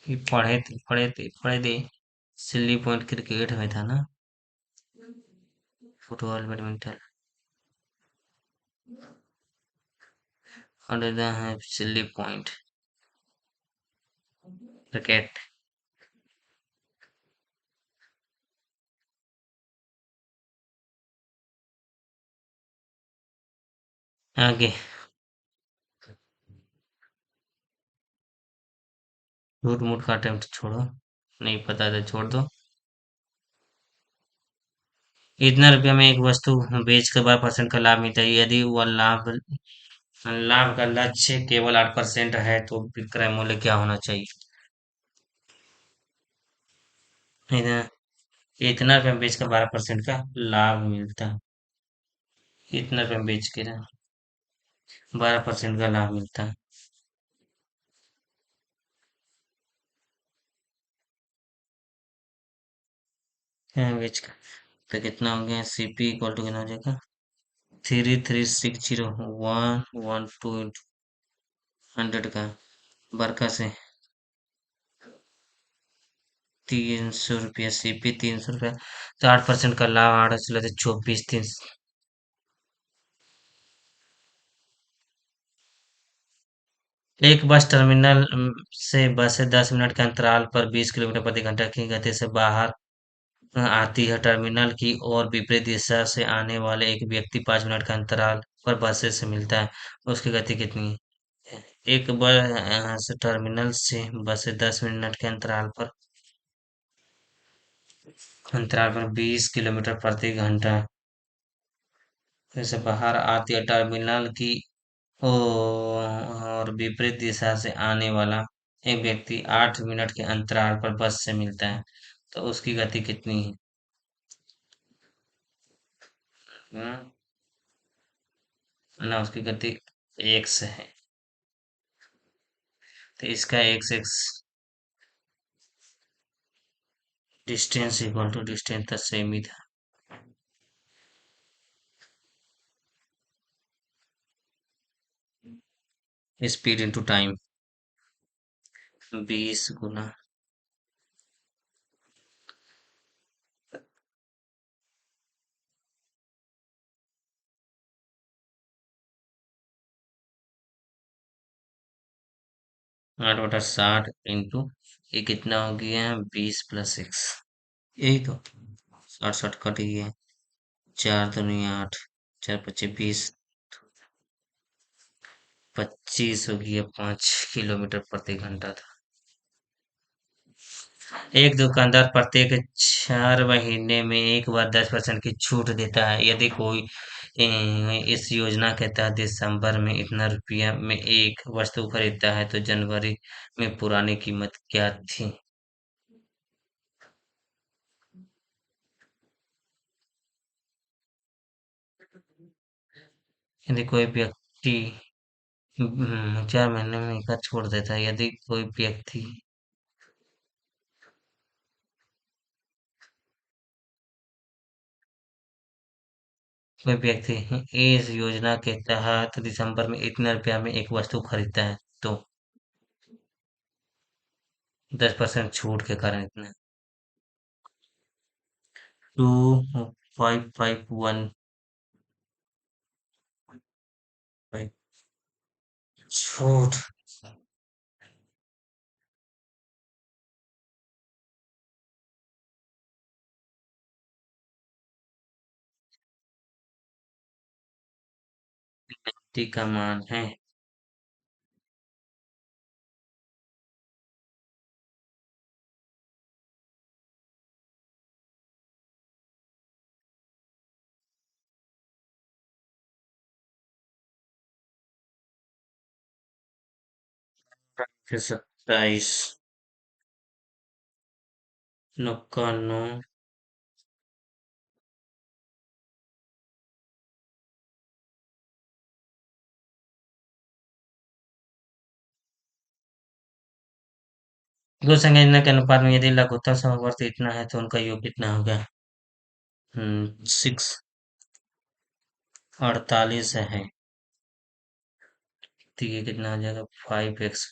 ये पढ़े थे। सिली पॉइंट क्रिकेट में था ना? Football, badminton. और इधर है सिली पॉइंट क्रिकेट। आगे। झूठ मूठ का अटेम्प्ट छोड़ो, नहीं पता तो छोड़ दो। इतना रुपया में एक वस्तु बेच कर 12% का लाभ मिलता है, यदि वह लाभ लाभ का लक्ष्य केवल 8% है तो विक्रय मूल्य क्या होना चाहिए? इतना इतना रुपया बेच कर 12% का लाभ मिलता है। इतना रुपया बेच के ना 12% का लाभ मिलता है। बेच कर तो कितना हो गया? सीपी इक्वल टू कितना हो जाएगा? 3360, 112 100 का, बरका से 300 रुपया, सीपी 300 रुपया, तो 8% का लाभ, 8 24, 3। एक बस टर्मिनल से बसें 10 मिनट के अंतराल पर 20 किलोमीटर प्रति घंटा की गति से बाहर आती है। टर्मिनल की ओर विपरीत दिशा से आने वाले एक व्यक्ति 5 मिनट के अंतराल पर बसें से मिलता है, उसकी गति कितनी है? एक बस टर्मिनल से बसें 10 मिनट के अंतराल पर 20 किलोमीटर प्रति घंटा से बाहर आती है। टर्मिनल की और विपरीत दिशा से आने वाला एक व्यक्ति 8 मिनट के अंतराल पर बस से मिलता है, तो उसकी गति कितनी है? हम्म, ना, उसकी गति एक से है, तो इसका x distance equal to distance तो सेम ही था। स्पीड इंटू टाइम, 20 गुना 8/60 इंटू, ये कितना हो गया? 20 + 6, यही तो। 60 60 कट गया, 4 दूनी 8, 4 × 5 = 20, 25 हो गया, 5 किलोमीटर प्रति घंटा था। एक दुकानदार प्रत्येक 4 महीने में एक बार 10% की छूट देता है, यदि कोई इस योजना के तहत दिसंबर में इतना रुपया में एक वस्तु खरीदता है तो जनवरी में पुरानी कीमत क्या थी? यदि कोई व्यक्ति 4 महीने में एक बार छोड़ देता है, यदि कोई व्यक्ति कोई व्यक्ति इस योजना के तहत दिसंबर में इतने रुपया में एक वस्तु खरीदता है तो 10% छूट के कारण इतना 2551 छूट टी का मान है 27 91 दो संयोजन के अनुपात में यदि लघुत्तम समवर्ती इतना है तो उनका योग कितना होगा 6 48 है तो ये कितना हो जाएगा 5x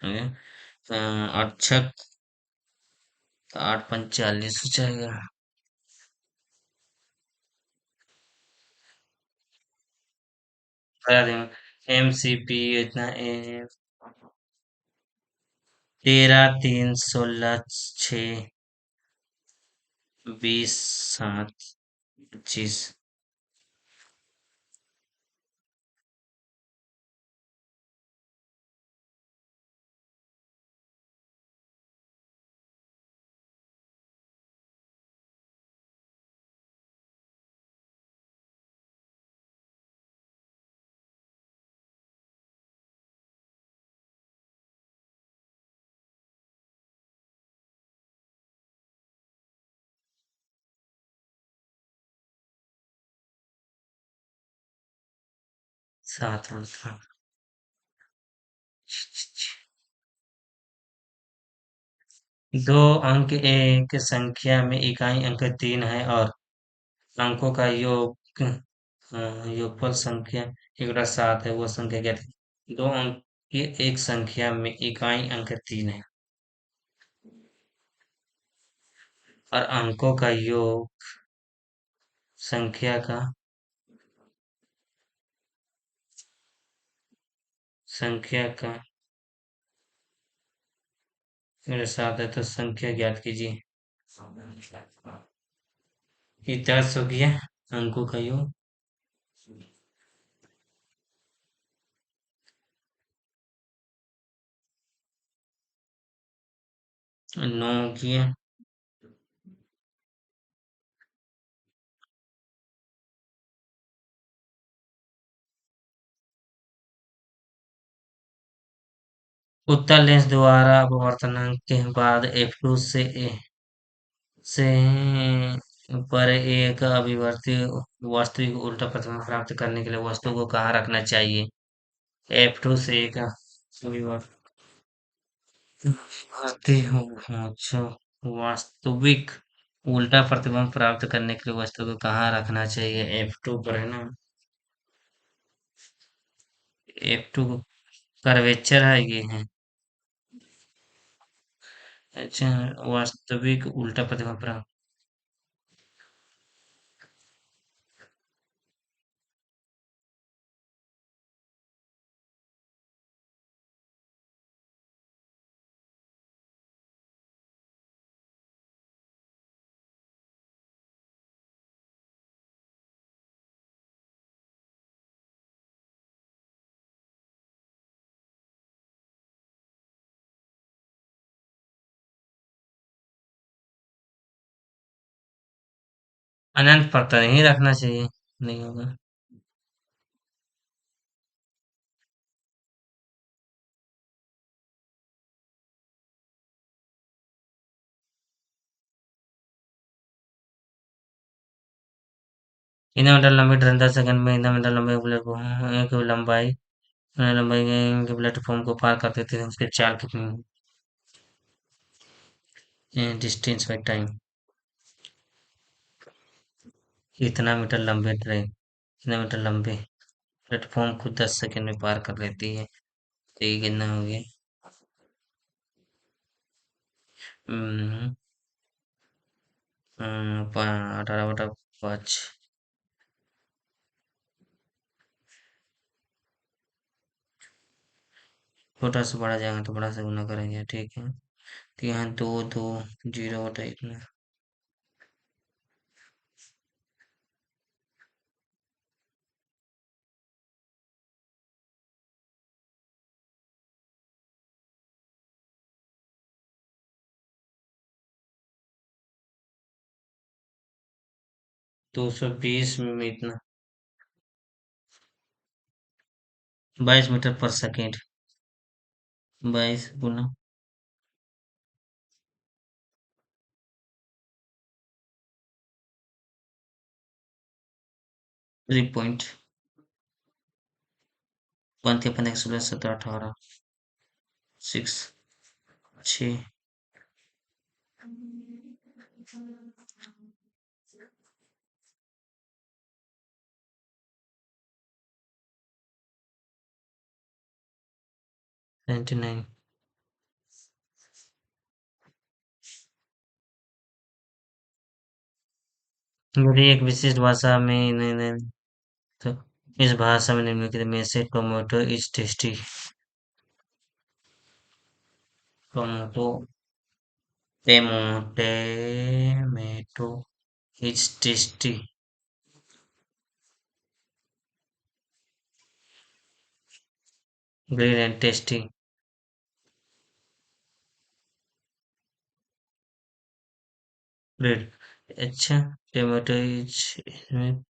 अच्छा 8 45 हो जाएगा बता दें MCP इतना 13 3 16 6 20 7 25 7 दो अंक एक संख्या में इकाई अंक 3 है और अंकों का योगफल संख्या 1 7 है वो संख्या क्या थी 2 अंक की एक संख्या में इकाई अंक 3 है और अंकों का योग संख्या का संख्या का मेरे साथ है तो संख्या ज्ञात कीजिए ये 10 हो गया अंकों का योग 9 हो गया उत्तल लेंस द्वारा अपवर्तनांक के बाद f2 से पर एक अभिवर्ती वास्तविक उल्टा प्रतिमा प्राप्त करने के लिए वस्तु को कहाँ रखना चाहिए f2 से एक अभिवर्ती अच्छा वास्तविक उल्टा प्रतिबंध प्राप्त करने के लिए वस्तु को कहाँ रखना चाहिए F2 पर है ना F2 कर्वेचर है ये है अच्छा वास्तविक उल्टा प्रतिबंध प्राप्त अनंत पर तो नहीं रखना चाहिए नहीं होगा इन मीटर लंबी ट्रेन 10 सेकंड में इन मीटर लंबे प्लेटफॉर्म की लंबाई के प्लेटफॉर्म को पार करते थे उसके चाल कितनी डिस्टेंस बाई टाइम इतना मीटर लंबे ट्रेन कितने मीटर लंबी? प्लेटफॉर्म को 10 सेकंड में पार कर लेती है। तो ये कितना हो गया? हम्म, 18/5। छोटा से बड़ा जाएगा तो बड़ा से गुना करेंगे, ठीक है। तो यहाँ 2 2 0 इतना। दो सौ बीस में इतना। 22 मीटर पर सेकेंड। 22 गुना 3.1 तिरपन 116 17 18 6 6 99। मेरी एक विशिष्ट भाषा में तो इस भाषा में निम्नलिखित में से tomato is tasty. Tomato tomato is tasty. Green and tasty. Great. अच्छा। टोमेटो इज इसमें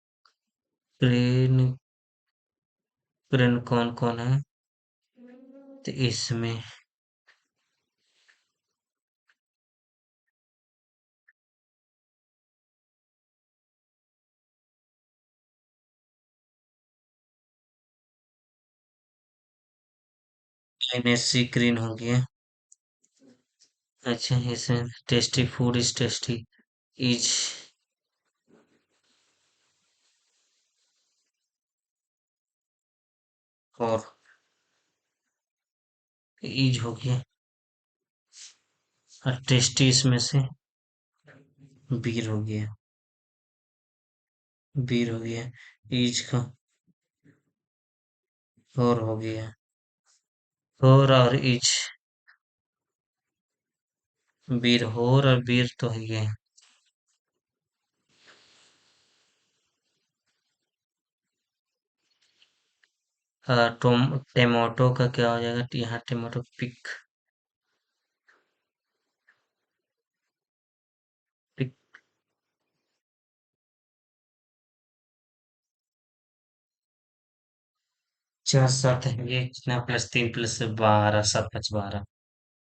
ग्रीन। ग्रीन कौन कौन है? तो इसमें सी ग्रीन हो गया। अच्छा, इसमें tasty food is tasty is और इज हो गया। और टेस्टी इसमें से बीर हो गया। बीर हो गया। इज का और हो गया। और इज। बीर होर और बीर तो है ये। टमाटो का क्या हो जाएगा? यहाँ टमाटो पिक। पिक। 4 7 है ये कितना? +3 + 12 7 5 12।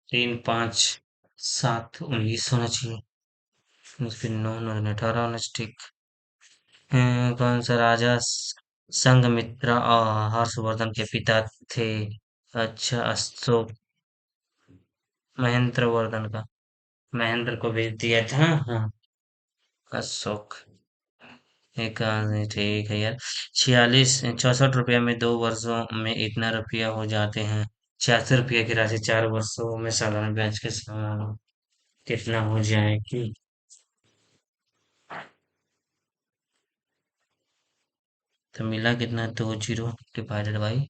3 5 7 19 होना चाहिए। फिर 9 9 18 होना चाहिए, ठीक। कौन सा राजा संघमित्रा और हर्षवर्धन के पिता थे? अच्छा, अशोक। महेंद्र वर्धन का। महेंद्र को भेज दिया था, हाँ। अशोक। एक आदमी, ठीक है यार। 66 64 रुपया में 2 वर्षों में इतना रुपया हो जाते हैं। 86 रुपया की राशि 4 वर्षों में साधारण ब्याज के समान कितना हो जाएगी? तो मिला कितना? 2 0 डिवाइडेड बाई।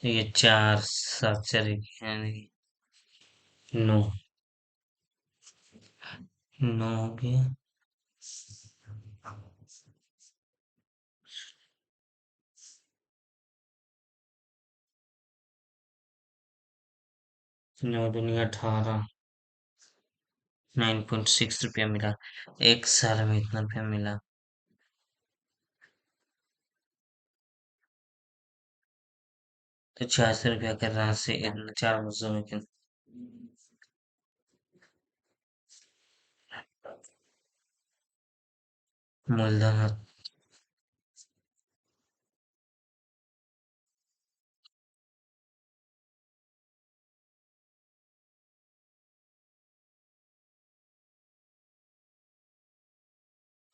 ये 4 7 4 9। 9 हो गया। 9 दूनी 18। 9.6 रुपया मिला। एक साल में इतना रुपया मिला। तो 86 रुपया का राशि इन 4 वर्षों में मूलधन।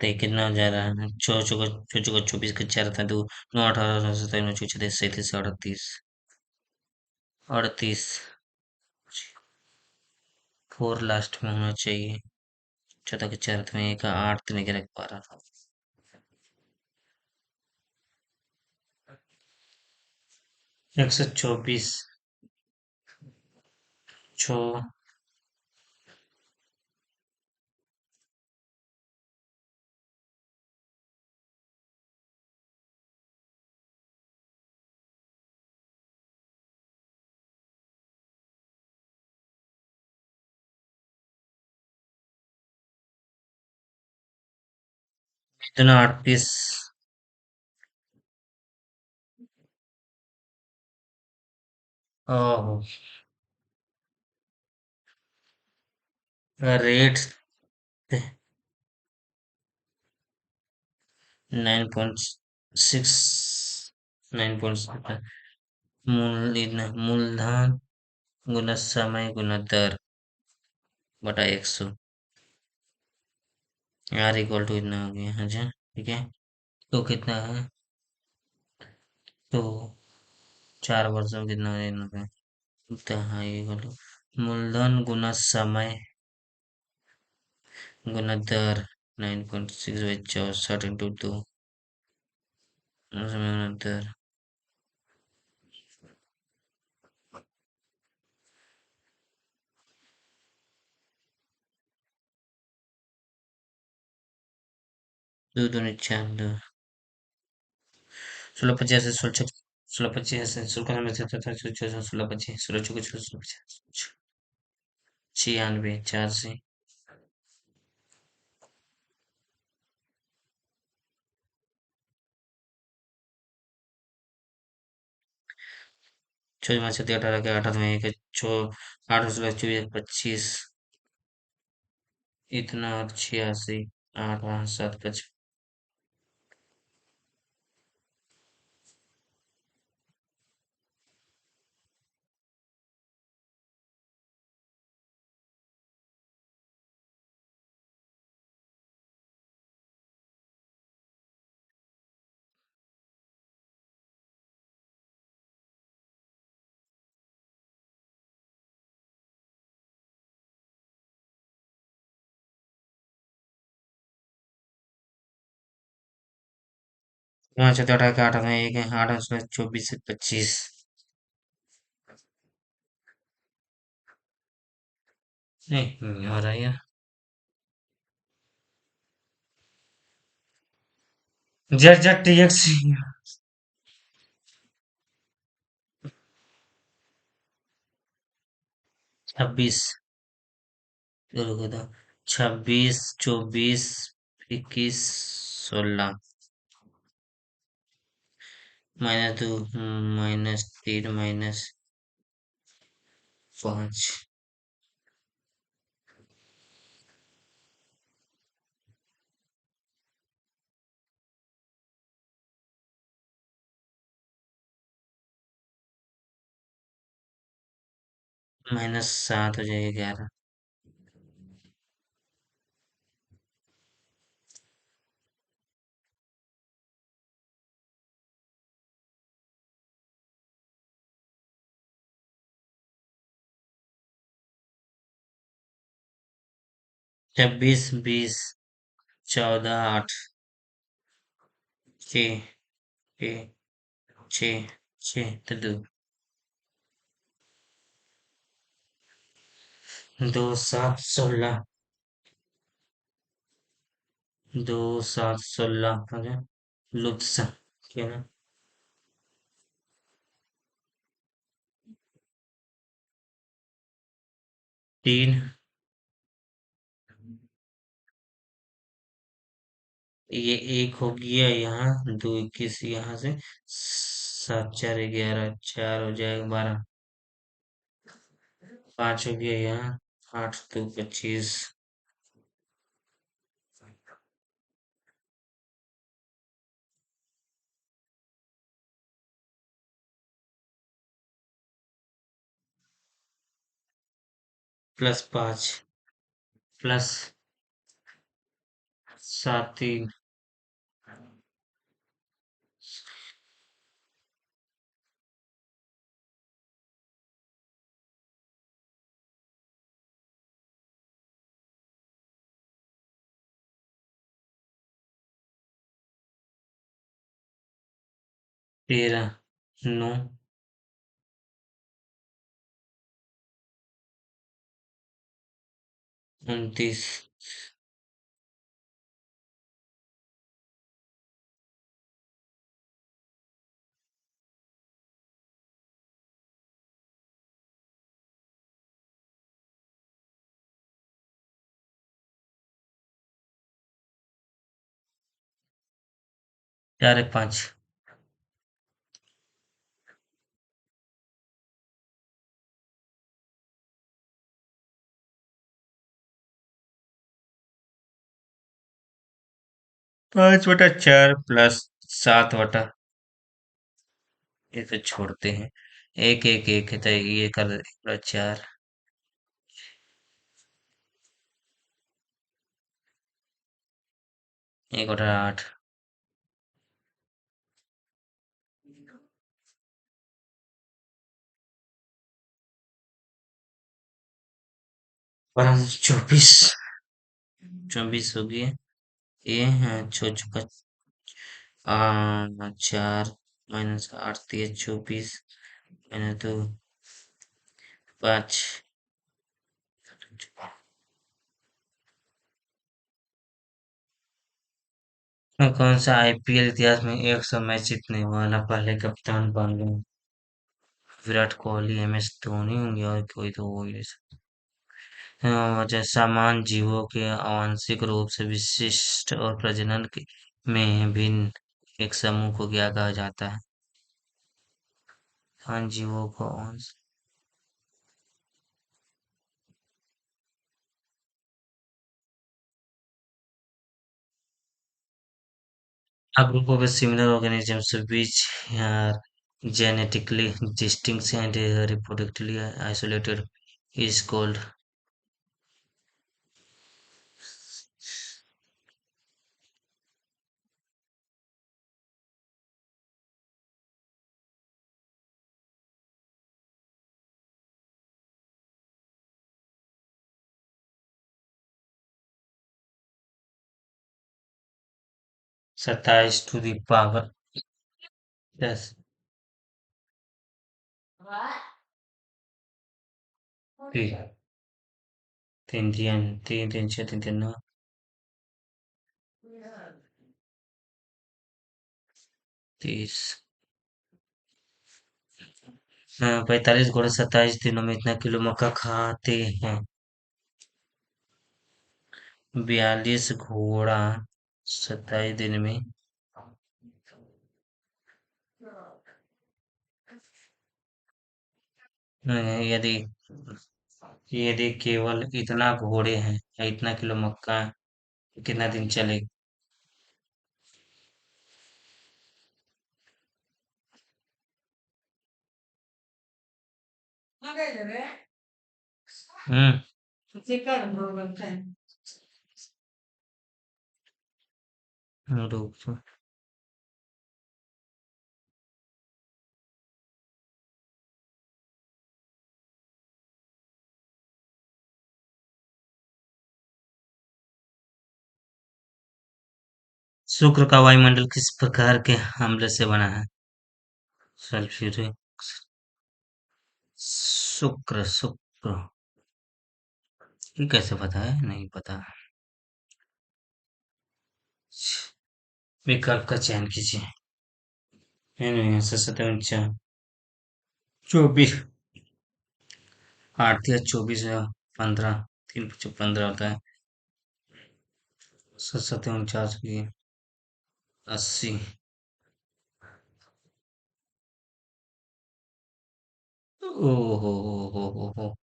तो ये कितना हो जा रहा है? छो चौको 24 का 4 था, 2 9 18 9 17 9 34 37 38 38 4 लास्ट में होना चाहिए। चौदह के 4 में एक 8 तो नहीं रख पा रहा था। 124 छो इतना 38 ओह रेट 9.6 9.6 मूलधन गुना समय गुना दर बटा 100 आर इक्वल टू इतना हो गया। अच्छा ठीक है। तो कितना है? तो 4 वर्षों में कितना है इनका? तो हाँ इक्वल टू मूलधन गुना समय गुना दर 9.6 बाई 64 इंटू 2 समय गुना दर 2 2 4 2 16 50 16 50 16 50 16 96 4 से 6 5 7 18 के 8 में एक 8 16 24 25 इतना 86 8 8 7 55 5 7 18 के 8 में एक 8 24 25 नहीं आ रहा है यार। जेड जेड टी एक्स 26 रुको तो 26 24 21 16 -2 -3 -5 -7 हो जाएगा 11 26 20 14 8 6 6 6 6 तो 2 7 16 2 7 16 हो गया लुत्स क्या ना 3 ये एक हो गया यहाँ 2 21 यहाँ से 7 4 11 4 हो जाएगा 12 5 हो गया यहाँ 8 2 25 +5 प्लस सात तीन 13 9 29 4 एक 5 5/4 प्लस 7/, ये तो छोड़ते हैं। एक एक एक है तो ये कर देते 4, 1/8 पर 24 24 हो गया। ये है छो चुका 4 -8 3 24 -2 5। कौन सा आईपीएल इतिहास में 100 मैच जीतने वाला पहले कप्तान बन गए? विराट कोहली, एम एस धोनी होंगे और कोई तो हो ही नहीं सकता। वजह समान जीवों के आंशिक रूप से विशिष्ट और प्रजनन में भिन्न एक समूह को क्या कहा जाता है? समान जीवों को A group of similar organisms which are genetically distinct and reproductively isolated is called 27 to the power 10। तीन तीन तीन तीन तीन छः तीन तीन 9 30। 45 घोड़े 27 दिनों में इतना किलो मक्का खाते हैं। 42 घोड़ा 27 दिन में यदि यदि केवल इतना घोड़े हैं या इतना किलो मक्का है, तो कितना दिन चलेगा? हम्म रुक तो। शुक्र का वायुमंडल किस प्रकार के अम्ल से बना है? सल्फ्यूरिक। शुक्र शुक्र ये कैसे पता है? नहीं पता। विकल्प का चयन कीजिए। नहीं, 24 8 या 24 या 15 3 25 15 होता है। 49 की 80। ओहो हो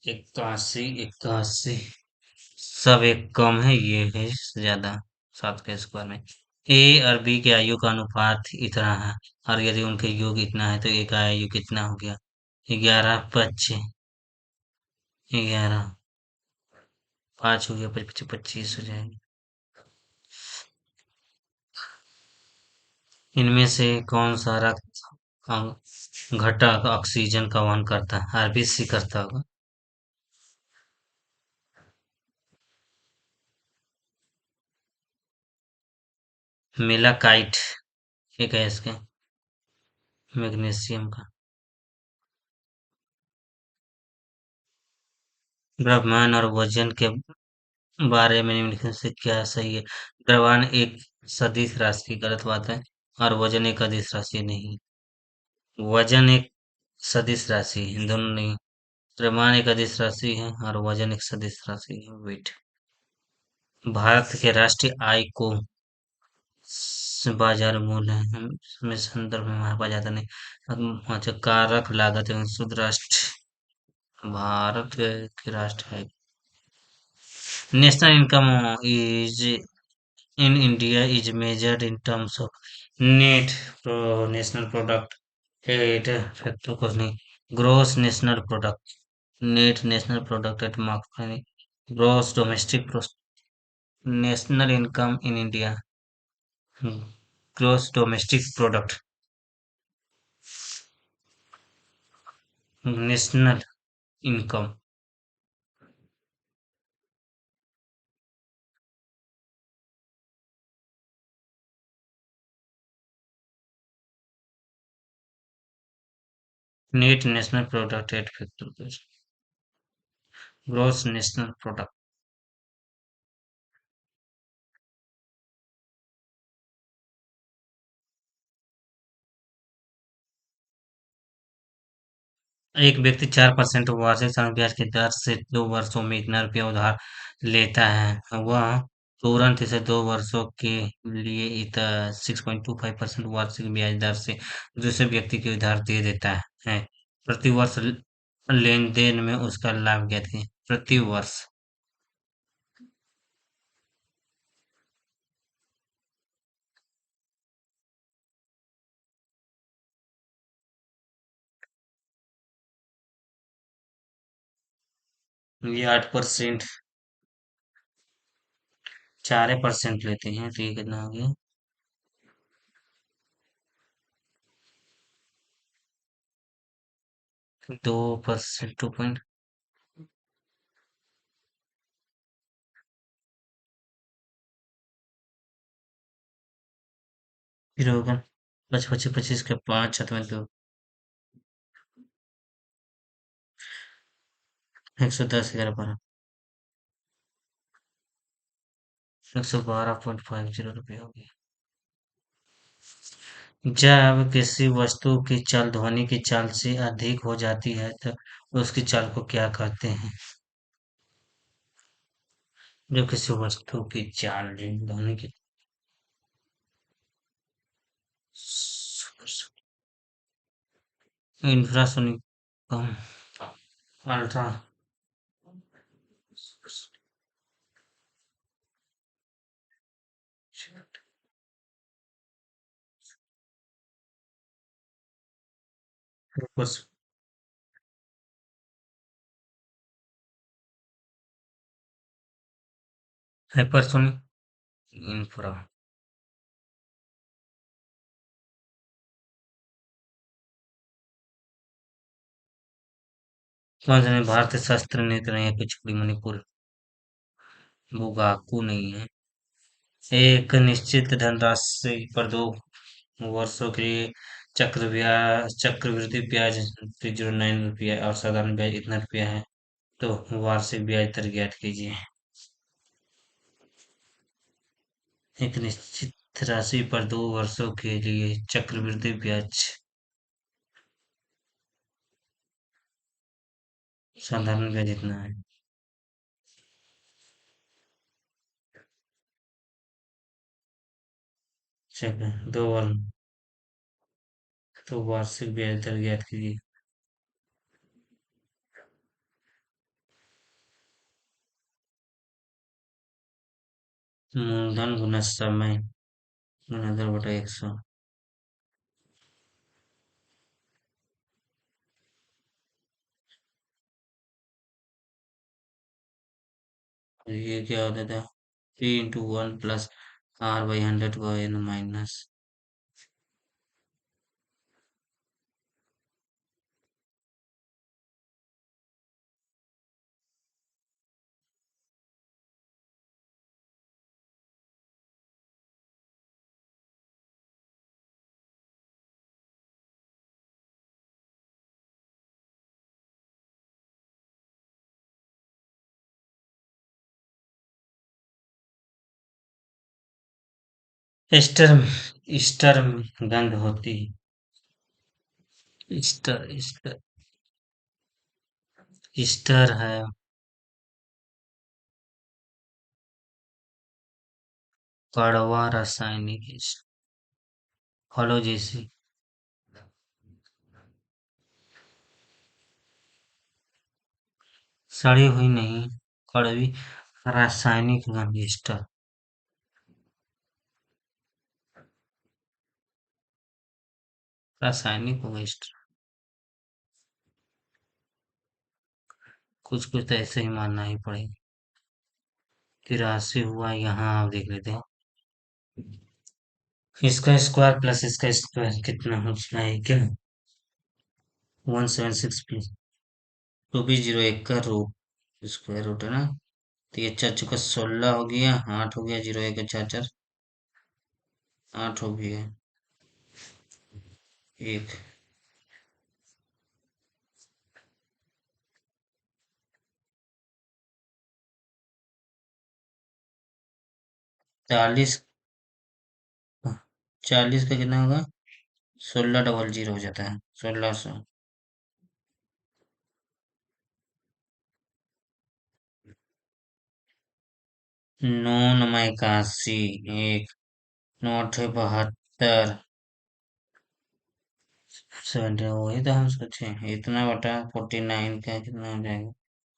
81 सब एक कम है, ये है ज्यादा। 7 के स्क्वायर में ए और बी के आयु का अनुपात इतना है, और यदि उनके योग इतना है तो ए का आयु कितना हो गया? 11 25 11 5 हो गया, 25 25 हो जाएंगे। इनमें से कौन सा रक्त घटक ऑक्सीजन का वहन करता है? आरबीसी करता होगा। मेलाकाइट एक है इसके, मैग्नीशियम का। द्रव्यमान और वजन के बारे में निम्नलिखित से क्या सही है? द्रव्यमान एक सदिश राशि की गलत बात है, और वजन एक अदिश राशि नहीं। वजन एक सदिश राशि है, दोनों नहीं। द्रव्यमान एक अदिश राशि है और वजन एक सदिश राशि है। वेट। भारत के राष्ट्रीय आय को बाजार मूल्य है, में संदर्भ में हमारे पास ज्यादा नहीं। अच्छा, कारक लागत एवं शुद्ध राष्ट्र, भारत के राष्ट्र है। National income is in India is measured in terms of net national product, at factor कुछ नहीं, gross national product, net national product at mark, gross domestic national income in India, gross domestic product, national income. Net national product at factor, gross national product. एक व्यक्ति 4% वार्षिक साल ब्याज की दर से 2 वर्षों में इतना रुपया उधार लेता है, वह तुरंत इसे 2 वर्षों के लिए 6.25% वार्षिक ब्याज दर से दूसरे व्यक्ति को उधार दे देता है। प्रति वर्ष लेन देन में उसका लाभ ज्ञात कीजिए। प्रति वर्ष। ये 8%, 4% लेते हैं, तो ये कितना हो गया? 2%, 2 पॉइंट, फिर होगा 25, 25 के 5, 7 में 110, 11, 112.50 रुपये हो गया। जब किसी वस्तु की चाल ध्वनि की चाल से अधिक हो जाती है तो उसकी चाल को क्या कहते हैं? जब किसी वस्तु की चाल ध्वनि की इंफ्रासोनिक, अल्ट्रा, हाइपरसोनिक, इंफ्रा। समझ रहे हैं, भारतीय शास्त्र नृत्य नहीं है, कुचिपुड़ी मणिपुर, बुगाकू नहीं है। एक निश्चित धनराशि पर 2 वर्षों के लिए चक्रवृद्धि ब्याज 309 रुपया और साधारण ब्याज इतना रुपया है, तो वार्षिक ब्याज दर ज्ञात कीजिए। एक निश्चित राशि पर 2 वर्षों के लिए चक्रवृद्धि ब्याज, साधारण ब्याज इतना है। चक्र दो वर्ष, तो वार्षिक ब्याज दर ज्ञात कीजिए। मूलधन गुना समय गुना 10/100। ये क्या होता था? 3 into 1 प्लस R/100 का n माइनस ईस्टर ईस्टर में गंध होती है। ईस्टर ईस्टर ईस्टर है। कड़वा रासायनिक फलों जैसी। सड़ी हुई नहीं, कड़वी, रासायनिक गंध ईस्टर। रासायनिक होगा ईस्टर। कुछ कुछ तो ऐसे ही मानना ही पड़ेगा। 83 हुआ यहाँ, आप देख लेते हैं। इसका स्क्वायर प्लस इसका स्क्वायर कितना होता है क्या? 176 प्लस 2 भी 0 1 का रूट स्क्वायर रूट है ना। तो ये 4 × 16 हो गया, 8 हो गया, 0 1 4 4 8 हो गया, एक। 40, 40 का कितना होगा? 1600 हो जाता है, 1600। 9 × 81, एक। 9 × 72, 70। वही तो हम सोचे, इतना बटा 49 का कितना हो जाएगा?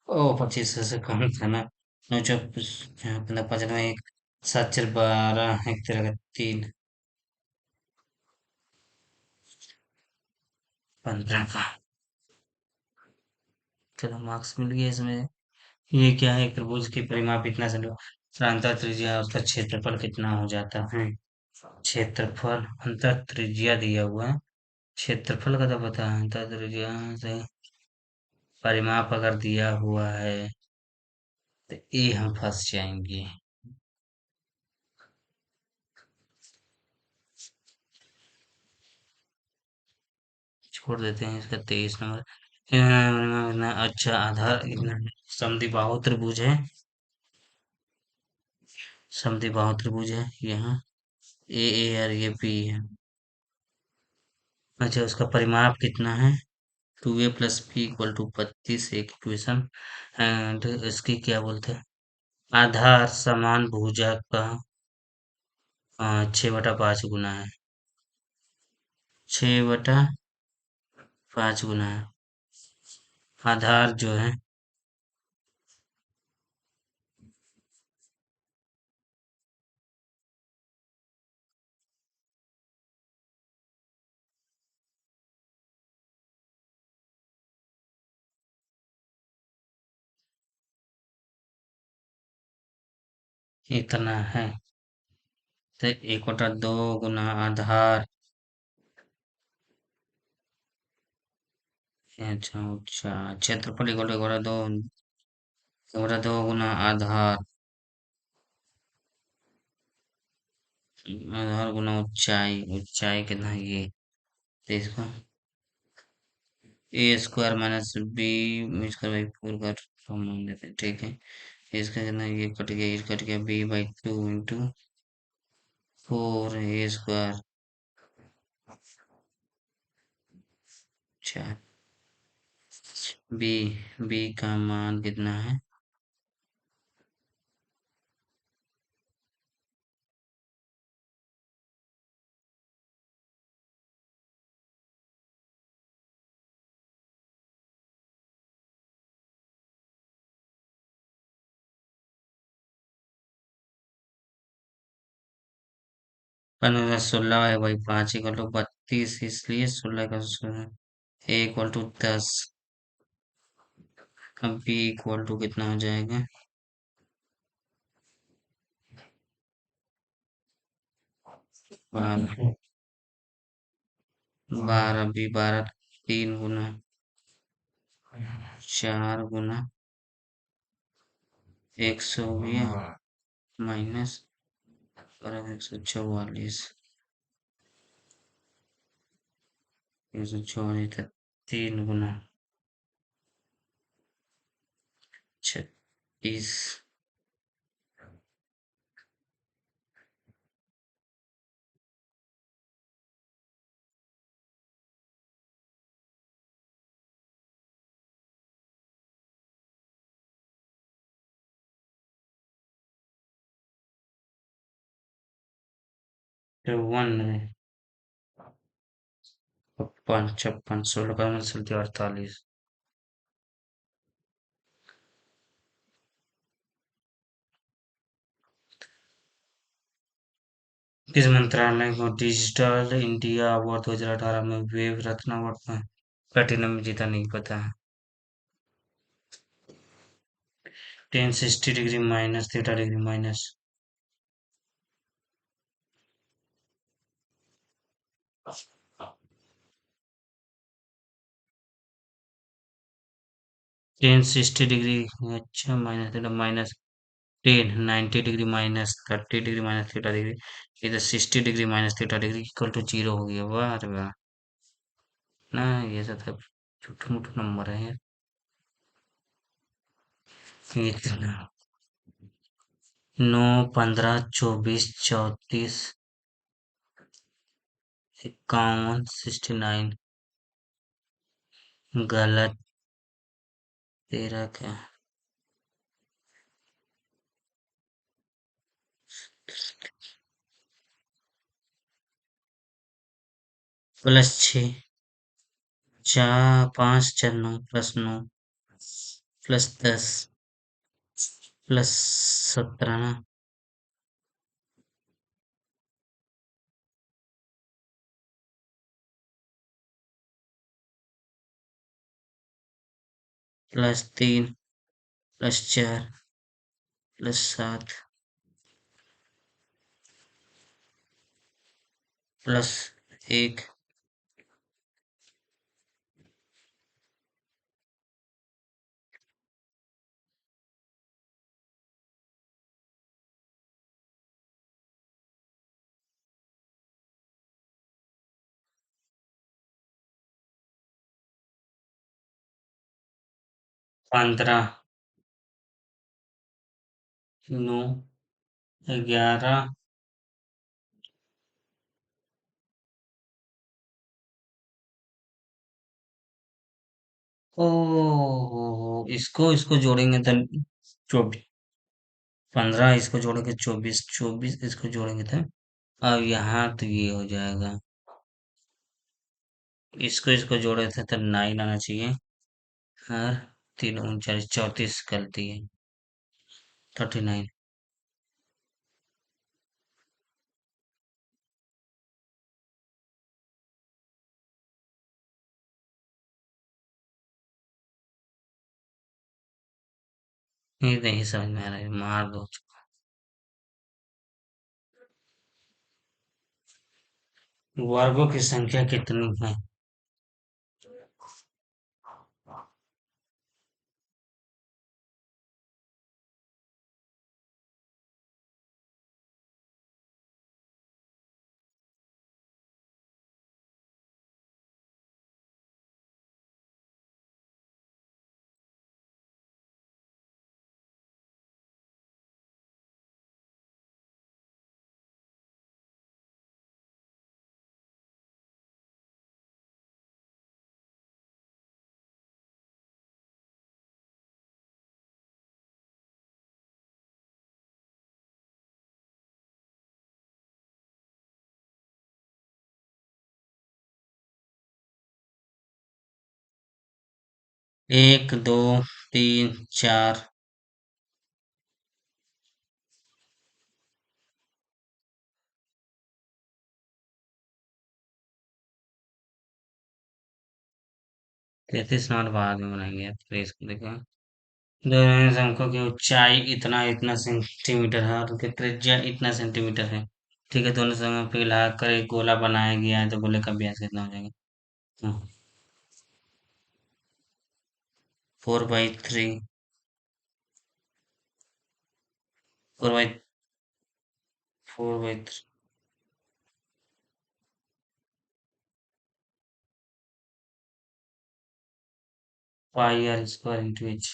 ओ, 25 से कम था ना। 9 × 15, 5 × एक, 7 × 4 12, एक तेरह का 3, 15 का। चलो, मार्क्स मिल गया इसमें। ये क्या है? त्रिभुज की परिमाप इतना चलो। अंतर त्रिज्या, उसका क्षेत्रफल कितना हो जाता है? क्षेत्रफल, अंतर त्रिज्या दिया हुआ है, क्षेत्रफल का तो पता है। अंतर त्रिज्या से परिमाप अगर दिया हुआ है तो ये हम फंस जाएंगे। छोड़ देते हैं इसका 23 नंबर। अच्छा, आधार इतना समद्विबाहु त्रिभुज है। समद्विबाहु त्रिभुज है यहाँ। ए और ये बी है। अच्छा, उसका परिमाप कितना है? 2a + b = 32, एक इक्वेशन। एंड इसकी क्या बोलते हैं? आधार समान भुजा का 6/5 गुना है। 6/5 गुना है आधार जो है। इतना है। तो 1/2 गुना आधार। अच्छा अच्छा, क्षेत्रफल इक्वल 1/2 गुना आधार। आधार गुना ऊंचाई, ऊंचाई कितना है ये? तो इसको a² - b² का मान देते हैं, ठीक है। इसका कितना, ये कट गया, ये कट गया, b/2 × 4 a²। अच्छा, बी बी का मान कितना है? पंद्रह 16 है भाई, 5 = 32, इसलिए 16 का a = 10। अब b = कितना हो जाएगा? 12। 12 3 गुना 4 × 100 हो गया, माइनस 144। 144 था, 3 × 36। वन है। 56 16 का मतलब 48। किस मंत्रालय को डिजिटल इंडिया अवार्ड 2018 में वेब रत्न अवार्ड में प्लेटिनम जीता, नहीं पता है। 1060 degree minus theta degree minus 1060 degree, अच्छा minus theta minus 10 90 degree minus 30 degree minus theta degree, इधर 60 degree minus theta degree equal to 0 हो गया। वाह अरे वाह। ना ये सब छोटे मोटे नंबर है यार। इतना 9 15 24 34 51 69। गलत। तेरा क्या? +6 5 4 9 +9 +10 +17 ना। +3 +4 +7 +1 15 9 11 इसको इसको जोड़ेंगे तो 24 15 इसको जोड़ेंगे 24 24 इसको जोड़ेंगे तो अब यहाँ तो ये हो जाएगा। इसको इसको जोड़े थे तो 9 आना चाहिए। और 3 39 34 गलती है। 39। ये नहीं समझ में आ रहा है, मार दो। वर्गों की संख्या कितनी है? 1 2 3 4 33 नंबर बाद में बनाएंगे फिर इसको देखो। दोनों शंखों की ऊंचाई इतना इतना सेंटीमीटर है और उनकी त्रिज्या इतना सेंटीमीटर है। ठीक है, दोनों शंखों को मिलाकर एक गोला बनाया गया है, तो गोले का व्यास कितना हो जाएगा? 4/3 4/3 πr² × h।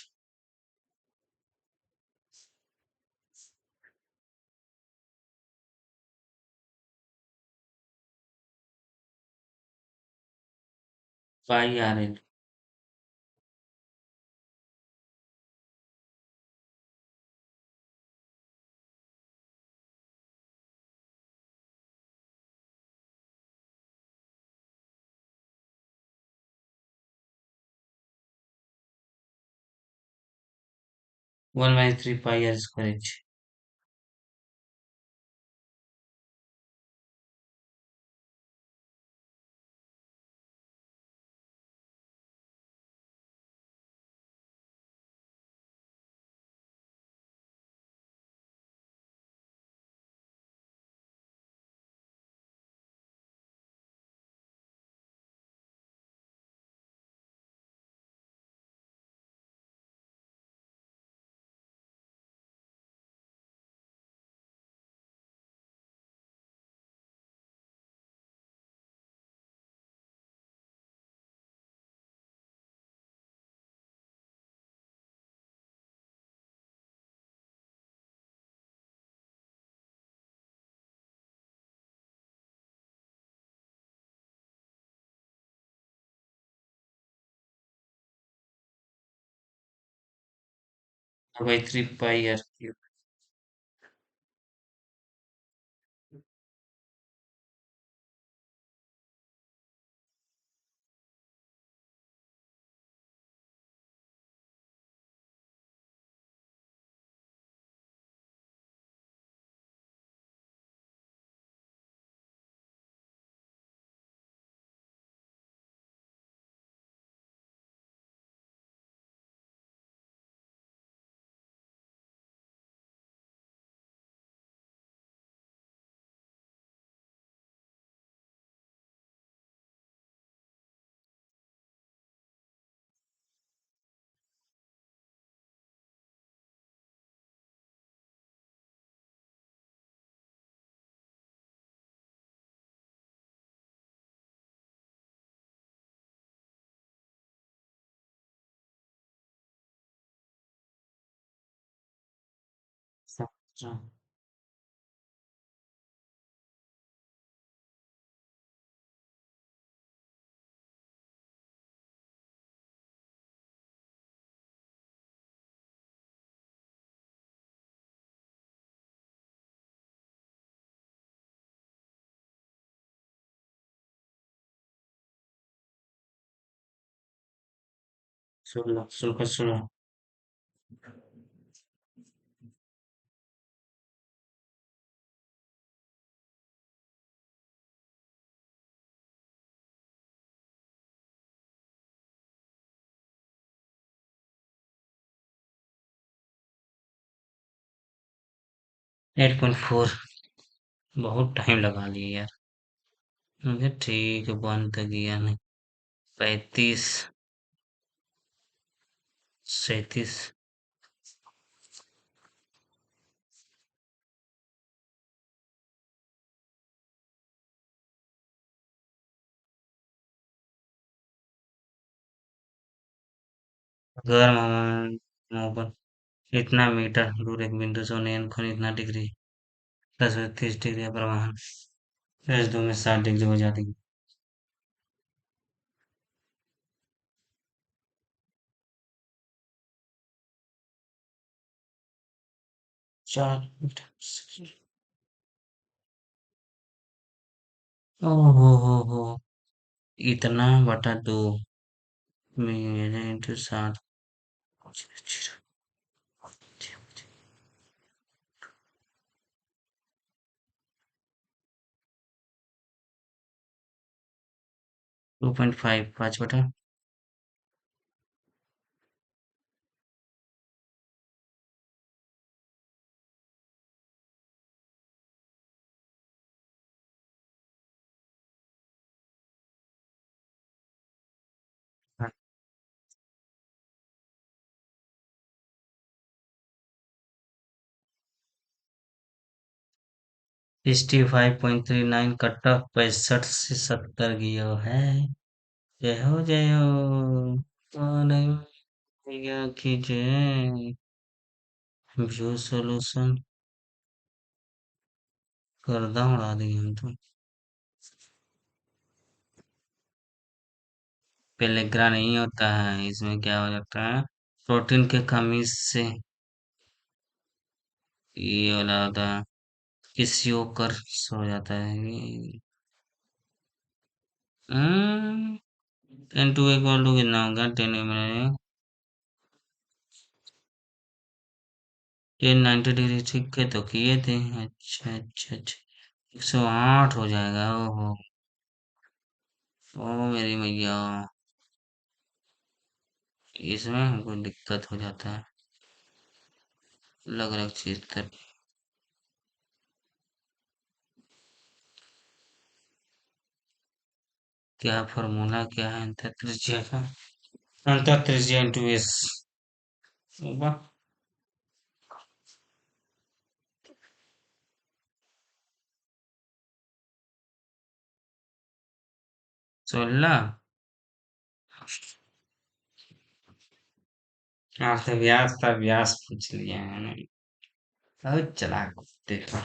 πr। 1/3 pi r square h. r/3 pi r cube. 16 16 8.4। बहुत टाइम लगा लिया यार। मुझे ठीक है, बन तो गया नहीं। 35 37। 11 इतना मीटर दूर एक बिंदु से उन्नयन कोण इतना डिग्री, 10 30 डिग्री प्रवहन। प्लस 2 में 60 डिग्री हो जाती है। 4 मीटर। हो इतना बटा 2 मेरे इंटू 7। 2.5 5 बटा। हाँ, 65.39 कट ऑफ 65 से 70 गया है। जय हो जय हो। अरे भैया की जय। व्यू सॉल्यूशन गर्दा उड़ा दिए हम तो। पेलेग्रा नहीं होता है, इसमें क्या हो जाता है, प्रोटीन के कमी से ये वाला होता है, पीसीओ कर हो जाता है ये। N2 इक्वल टू कितना होगा 10 में। ये 90 डिग्री ठीक के तो किए थे। अच्छा अच्छा अच्छा। 108 हो जाएगा। ओहो। ओ मेरी मैया। इसमें हमको दिक्कत हो जाता है। अलग अलग चीज तक। क्या फॉर्मूला क्या है अंतर त्रिज्या का? अंतर त्रिज्या इंटू एस। वाह। 16। आपसे व्यास था, व्यास पूछ लिया है मैंने। अब चला देखो।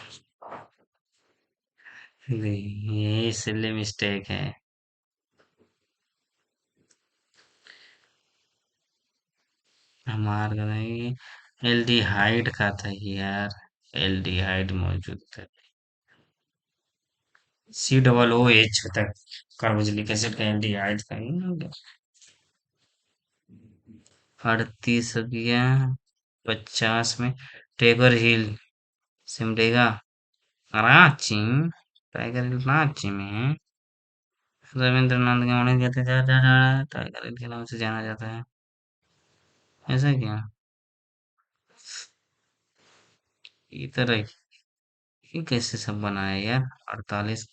ये सिली मिस्टेक है। हमारा नहीं। एल्डिहाइड का था यार। एल्डिहाइड मौजूद था। COOH होता है। कार्बोक्सिलिक एसिड का एल्डिहाइड का ही हो गया। 38 हो गया। 50 में टाइगर हिल, सिमडेगा, रांची। टाइगर हिल रांची में है। रविंद्रनाथ गाँव कहते टाइगर हिल के नाम से जाना जाता है। ऐसा क्या? इधर है। ये कैसे सब बनाया यार? 48।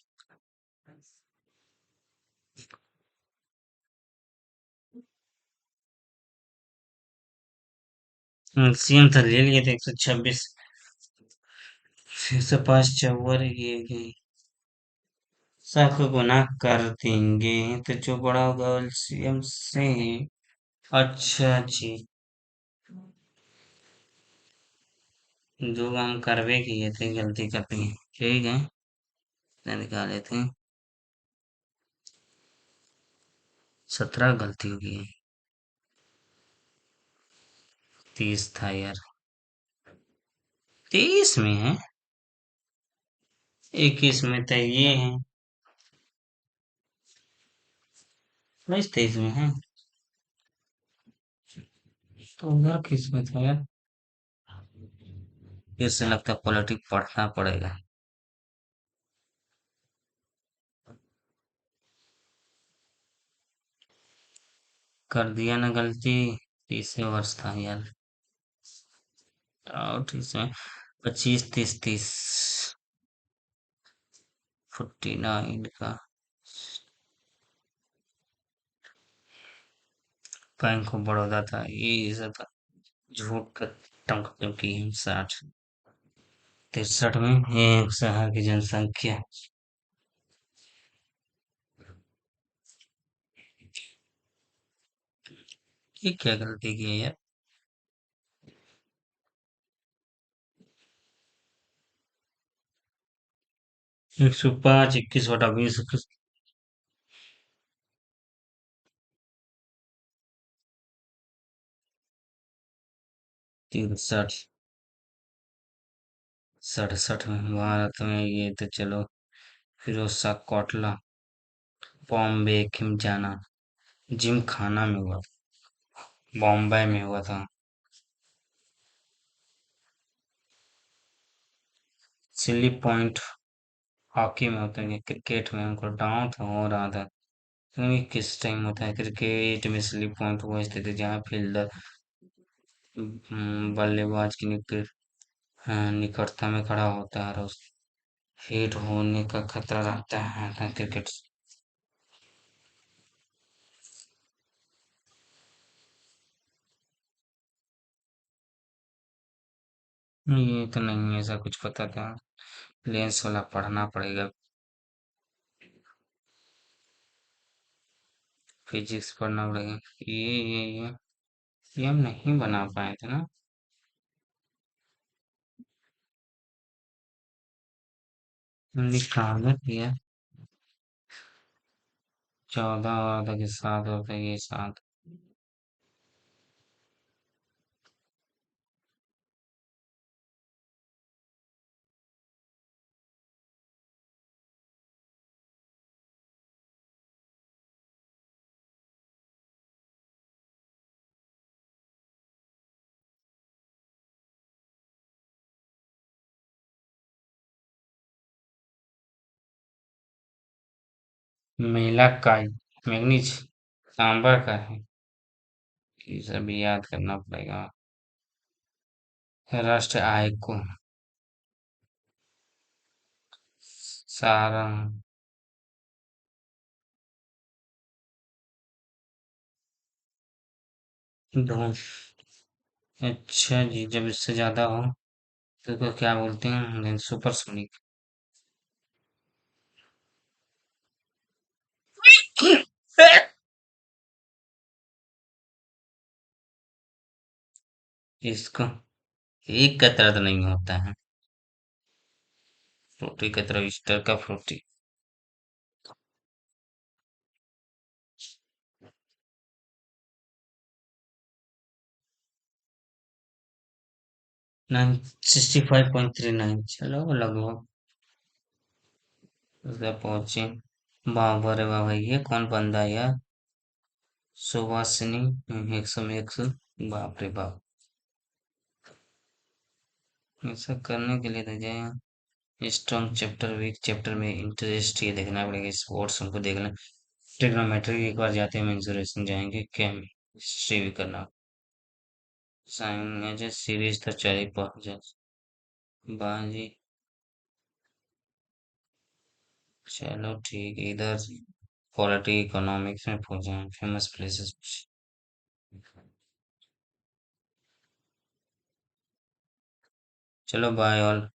सीएम था ले लिए थे 126। फिर से 5 चौवर ये सबको गुनाह कर देंगे। तो जो बड़ा होगा सीएम से। अच्छा जी। जो हम करवे किए थे गलती कर दी। ठीक है। तो निकाले थे। 17 गलती हो गई है। 30 था यार। 23 में है। 21 में तो ये है। 22 23 में है। तो उधर किस में था यार? फिर से लगता है पॉलिटिक्स पढ़ना पड़ेगा। कर दिया ना गलती। 30वें वर्ष था यार। और इसमें 25 30 30। 49 का। बैंक ऑफ बड़ौदा था ये सब था। झूठ का टंक क्योंकि 60। 63 में एक शहर की जनसंख्या। ये क्या गलती की है यार? 105 21/20। 63। 67 में भारत में ये तो चलो। फिरोज शाह कोटला। बॉम्बे खिमजाना। जिम खाना में हुआ था। बॉम्बे में हुआ था। सिल्ली पॉइंट हॉकी में होता है। क्रिकेट में हमको डाउट हो रहा था। क्योंकि किस टाइम होता है क्रिकेट में स्लिप पॉइंट वो स्थिति जहाँ फील्डर बल्लेबाज की निकटता में खड़ा होता है और उस हिट होने का खतरा रहता है क्रिकेट। ये तो नहीं ऐसा कुछ पता था। लेंस वाला पढ़ना पड़ेगा। फिजिक्स पढ़ना पड़ेगा। ये हम नहीं बना पाए थे ना। निकाल दिया। 14 और था कि 7 होता है ये 7। मेलाकाई मैग्नीज तांबा का है। ये सब याद करना पड़ेगा। राष्ट्र आय को सारा धूम। अच्छा जी, जब इससे ज्यादा हो तो इसको क्या बोलते हैं? सुपरसोनिक। इसको एक का दर्द नहीं होता है। फ्रूटी की तरह ईस्टर का फ्रूटी। 965.39, चलो लगभग उधर पहुंचे। बाबा रे बाबा, ये कौन बंदा है यार? सुभाषिनी 100 बाप रे बाप। ऐसा करने के लिए तो जाए। स्ट्रॉन्ग चैप्टर, वीक चैप्टर में इंटरेस्ट, ये देखना पड़ेगा। स्पोर्ट्स हमको देखना। ट्रिग्नोमेट्री एक बार जाते हैं, मेंसुरेशन जाएंगे, केम हिस्ट्री भी करना। साइन सीरीज तो चल ही पहुंच जाए। बाजी। चलो ठीक है, इधर पॉलिटी इकोनॉमिक्स में पहुंचे, फेमस प्लेसेस। चलो बाय ऑल।